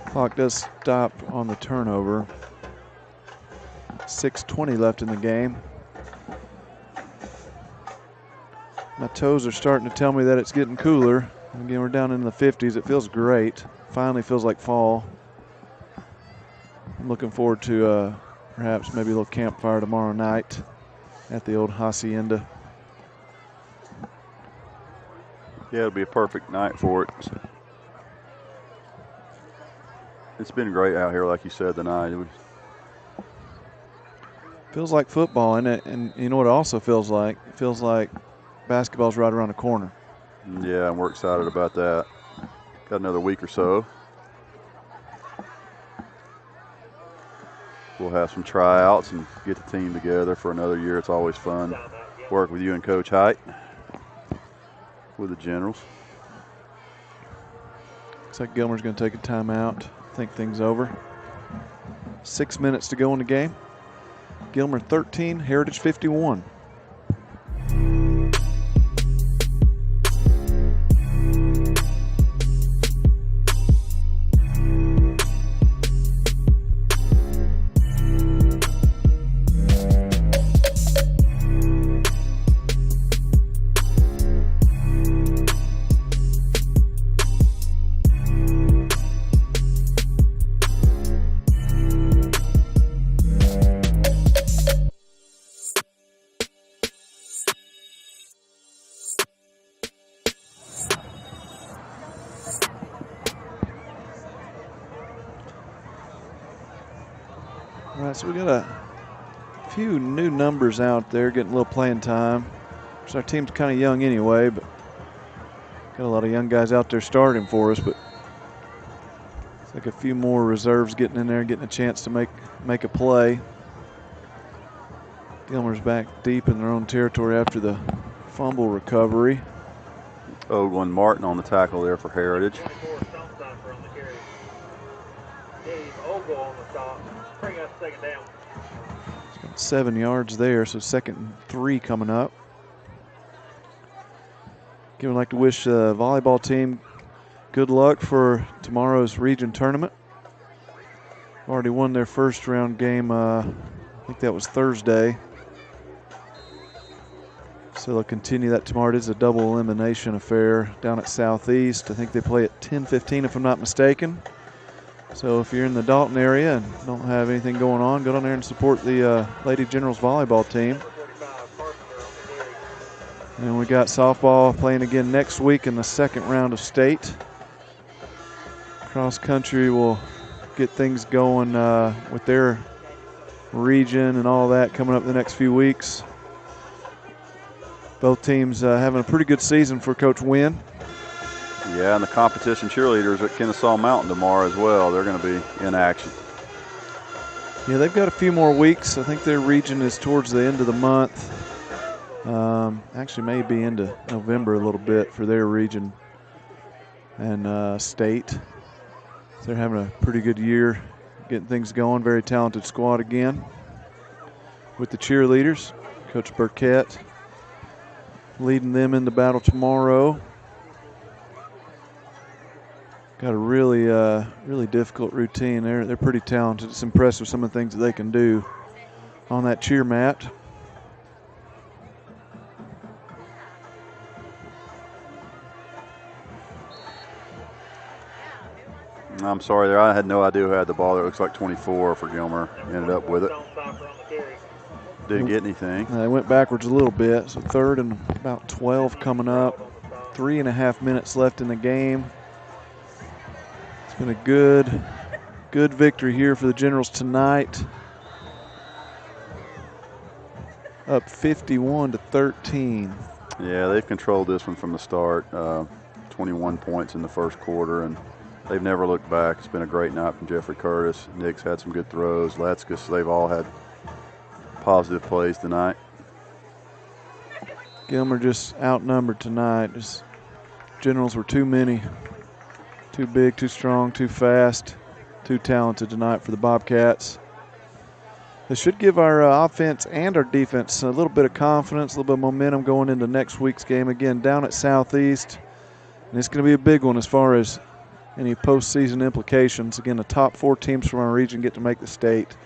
Clock does stop on the turnover. 6:20 left in the game. My toes are starting to tell me that it's getting cooler. Again, we're down in the 50s. It feels great. Finally feels like fall. I'm looking forward to perhaps maybe a little campfire tomorrow night at the old Hacienda. Yeah, it'll be a perfect night for it. It's been great out here, like you said, tonight. Feels like football, and you know what it also feels like? It feels like basketball's right around the corner. Yeah, and we're excited about that. Got another week or so. We'll have some tryouts and get the team together for another year. It's always fun work with you and Coach Height with the Generals. Looks like Gilmer's going to take a timeout, think things over. 6 minutes to go in the game. Gilmer 13, Heritage 51. All right, so we got a few new numbers out there getting a little playing time. So our team's kind of young anyway, but got a lot of young guys out there starting for us. But it's like a few more reserves getting in there, getting a chance to make a play. Gilmer's back deep in their own territory after the fumble recovery. Owen Martin on the tackle there for Heritage. 7 yards there, so 2nd and 3 coming up. Again, we'd like to wish the volleyball team good luck for tomorrow's region tournament. Already won their first round game, I think that was Thursday. So they'll continue that tomorrow. It is a double elimination affair down at Southeast. I think they play at 10:15 if I'm not mistaken. So if you're in the Dalton area and don't have anything going on, go down there and support the Lady Generals volleyball team. And we got softball playing again next week in the 2nd round of state. Cross country will get things going with their region and all that coming up the next few weeks. Both teams having a pretty good season for Coach Wynn. Yeah, and the competition cheerleaders at Kennesaw Mountain tomorrow as well. They're going to be in action. Yeah, they've got a few more weeks. I think their region is towards the end of the month. Actually, maybe into November a little bit for their region and state. So they're having a pretty good year, getting things going. Very talented squad again with the cheerleaders. Coach Burkett leading them in the battle tomorrow. Got a really, really difficult routine. They're pretty talented. It's impressive some of the things that they can do on that cheer mat. I'm sorry there. I had no idea who had the ball. It looks like 24 for Gilmer. Ended up with it. Didn't get anything. They went backwards a little bit. So 3rd and about 12 coming up. 3.5 minutes left in the game. It's been a good victory here for the Generals tonight. Up 51-13. Yeah, they've controlled this one from the start. 21 points in the 1st quarter, and they've never looked back. It's been a great night from Jeffrey Curtis. Nick's had some good throws. Letzkus, they've all had positive plays tonight. Gilmer just outnumbered tonight. Generals were too many. Too big, too strong, too fast, too talented tonight for the Bobcats. This should give our offense and our defense a little bit of confidence, a little bit of momentum going into next week's game. Again, down at Southeast. And it's going to be a big one as far as any postseason implications. Again, the top 4 teams from our region get to make the state.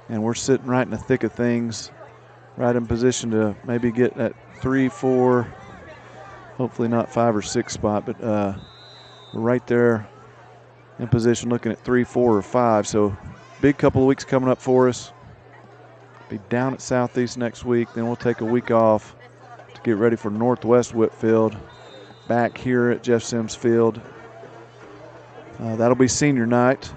And we're sitting right in the thick of things, right in position to maybe get that 3, 4, hopefully not 5 or 6 spot, but we're right there in position looking at 3, 4, or 5. So big couple of weeks coming up for us. Be down at Southeast next week. Then we'll take a week off to get ready for Northwest Whitfield. back here at Jeff Sims Field. That'll be senior night.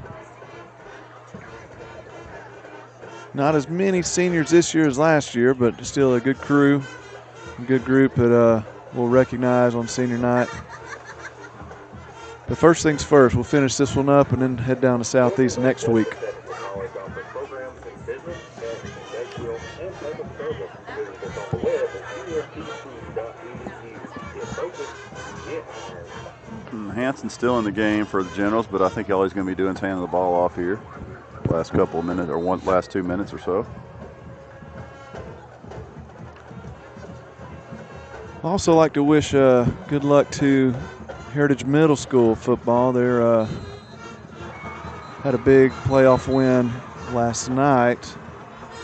Not as many seniors this year as last year, but still a good crew, a good group that we'll recognize on senior night. But first things first, we'll finish this one up and then head down to Southeast next week. Hanson's still in the game for the Generals, but I think all he's going to be doing is handing the ball off here last couple of minutes, or last 2 minutes or so. Also like to wish good luck to Heritage Middle School football. They had a big playoff win last night.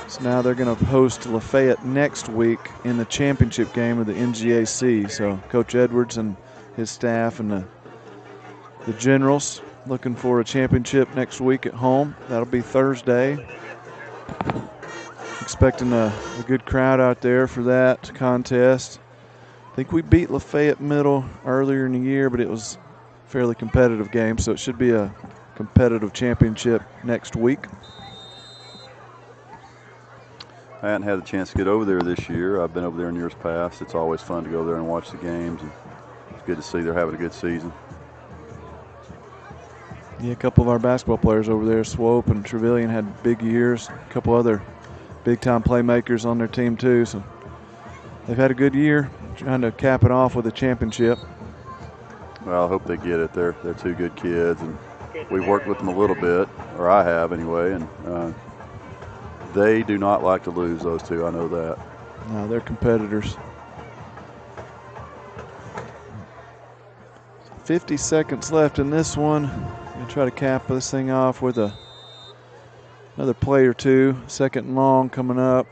So now they're going to host Lafayette next week in the championship game of the NGAC. So Coach Edwards and his staff and the Generals looking for a championship next week at home. That'll be Thursday. Expecting a good crowd out there for that contest. I think we beat Lafayette Middle earlier in the year, but it was a fairly competitive game, so it should be a competitive championship next week. I hadn't had a chance to get over there this year. I've been over there in years past. It's always fun to go there and watch the games, and it's good to see they're having a good season. Yeah, a couple of our basketball players over there, Swope and Trevelyan, had big years. A couple other big-time playmakers on their team too, so they've had a good year, trying to cap it off with a championship. Well, I hope they get it. They're two good kids, and we've worked with them a little bit, or I have anyway, and they do not like to lose, those two. I know that. No, they're competitors. 50 seconds left in this one. Gonna try to cap this thing off with another play or two. Second and long coming up.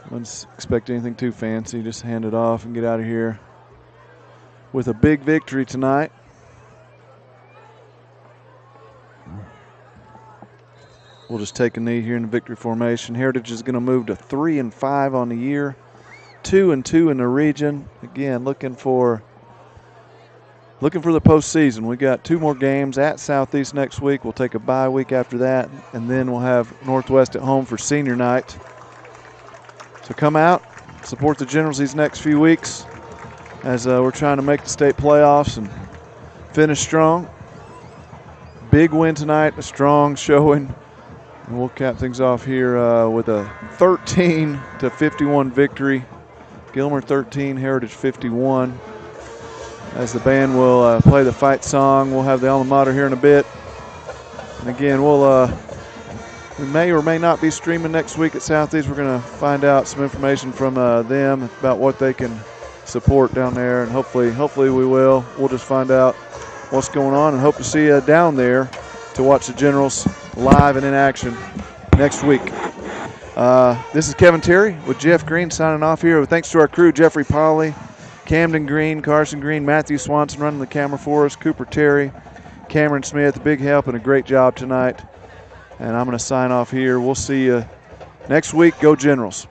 Wouldn't expect anything too fancy. Just hand it off and get out of here with a big victory tonight. We'll just take a knee here in the victory formation. Heritage is going to move to 3-5 on the year, 2-2 in the region. Again, looking for the postseason. We got 2 more games at Southeast next week. We'll take a bye week after that, and then we'll have Northwest at home for senior night. So come out, support the Generals these next few weeks as we're trying to make the state playoffs and finish strong. Big win tonight, a strong showing. And we'll cap things off here with a 13-51 victory. Gilmer 13, Heritage 51. As the band will play the fight song, we'll have the alma mater here in a bit. And again, we may or may not be streaming next week at Southeast. We're going to find out some information from them about what they can support down there, and hopefully we will. We'll just find out what's going on and hope to see you down there to watch the Generals live and in action next week. This is Kevin Terry with Jeff Green signing off here. Thanks to our crew, Jeffrey Polly, Camden Green, Carson Green, Matthew Swanson running the camera for us, Cooper Terry, Cameron Smith, a big help and a great job tonight. And I'm going to sign off here. We'll see you next week. Go Generals.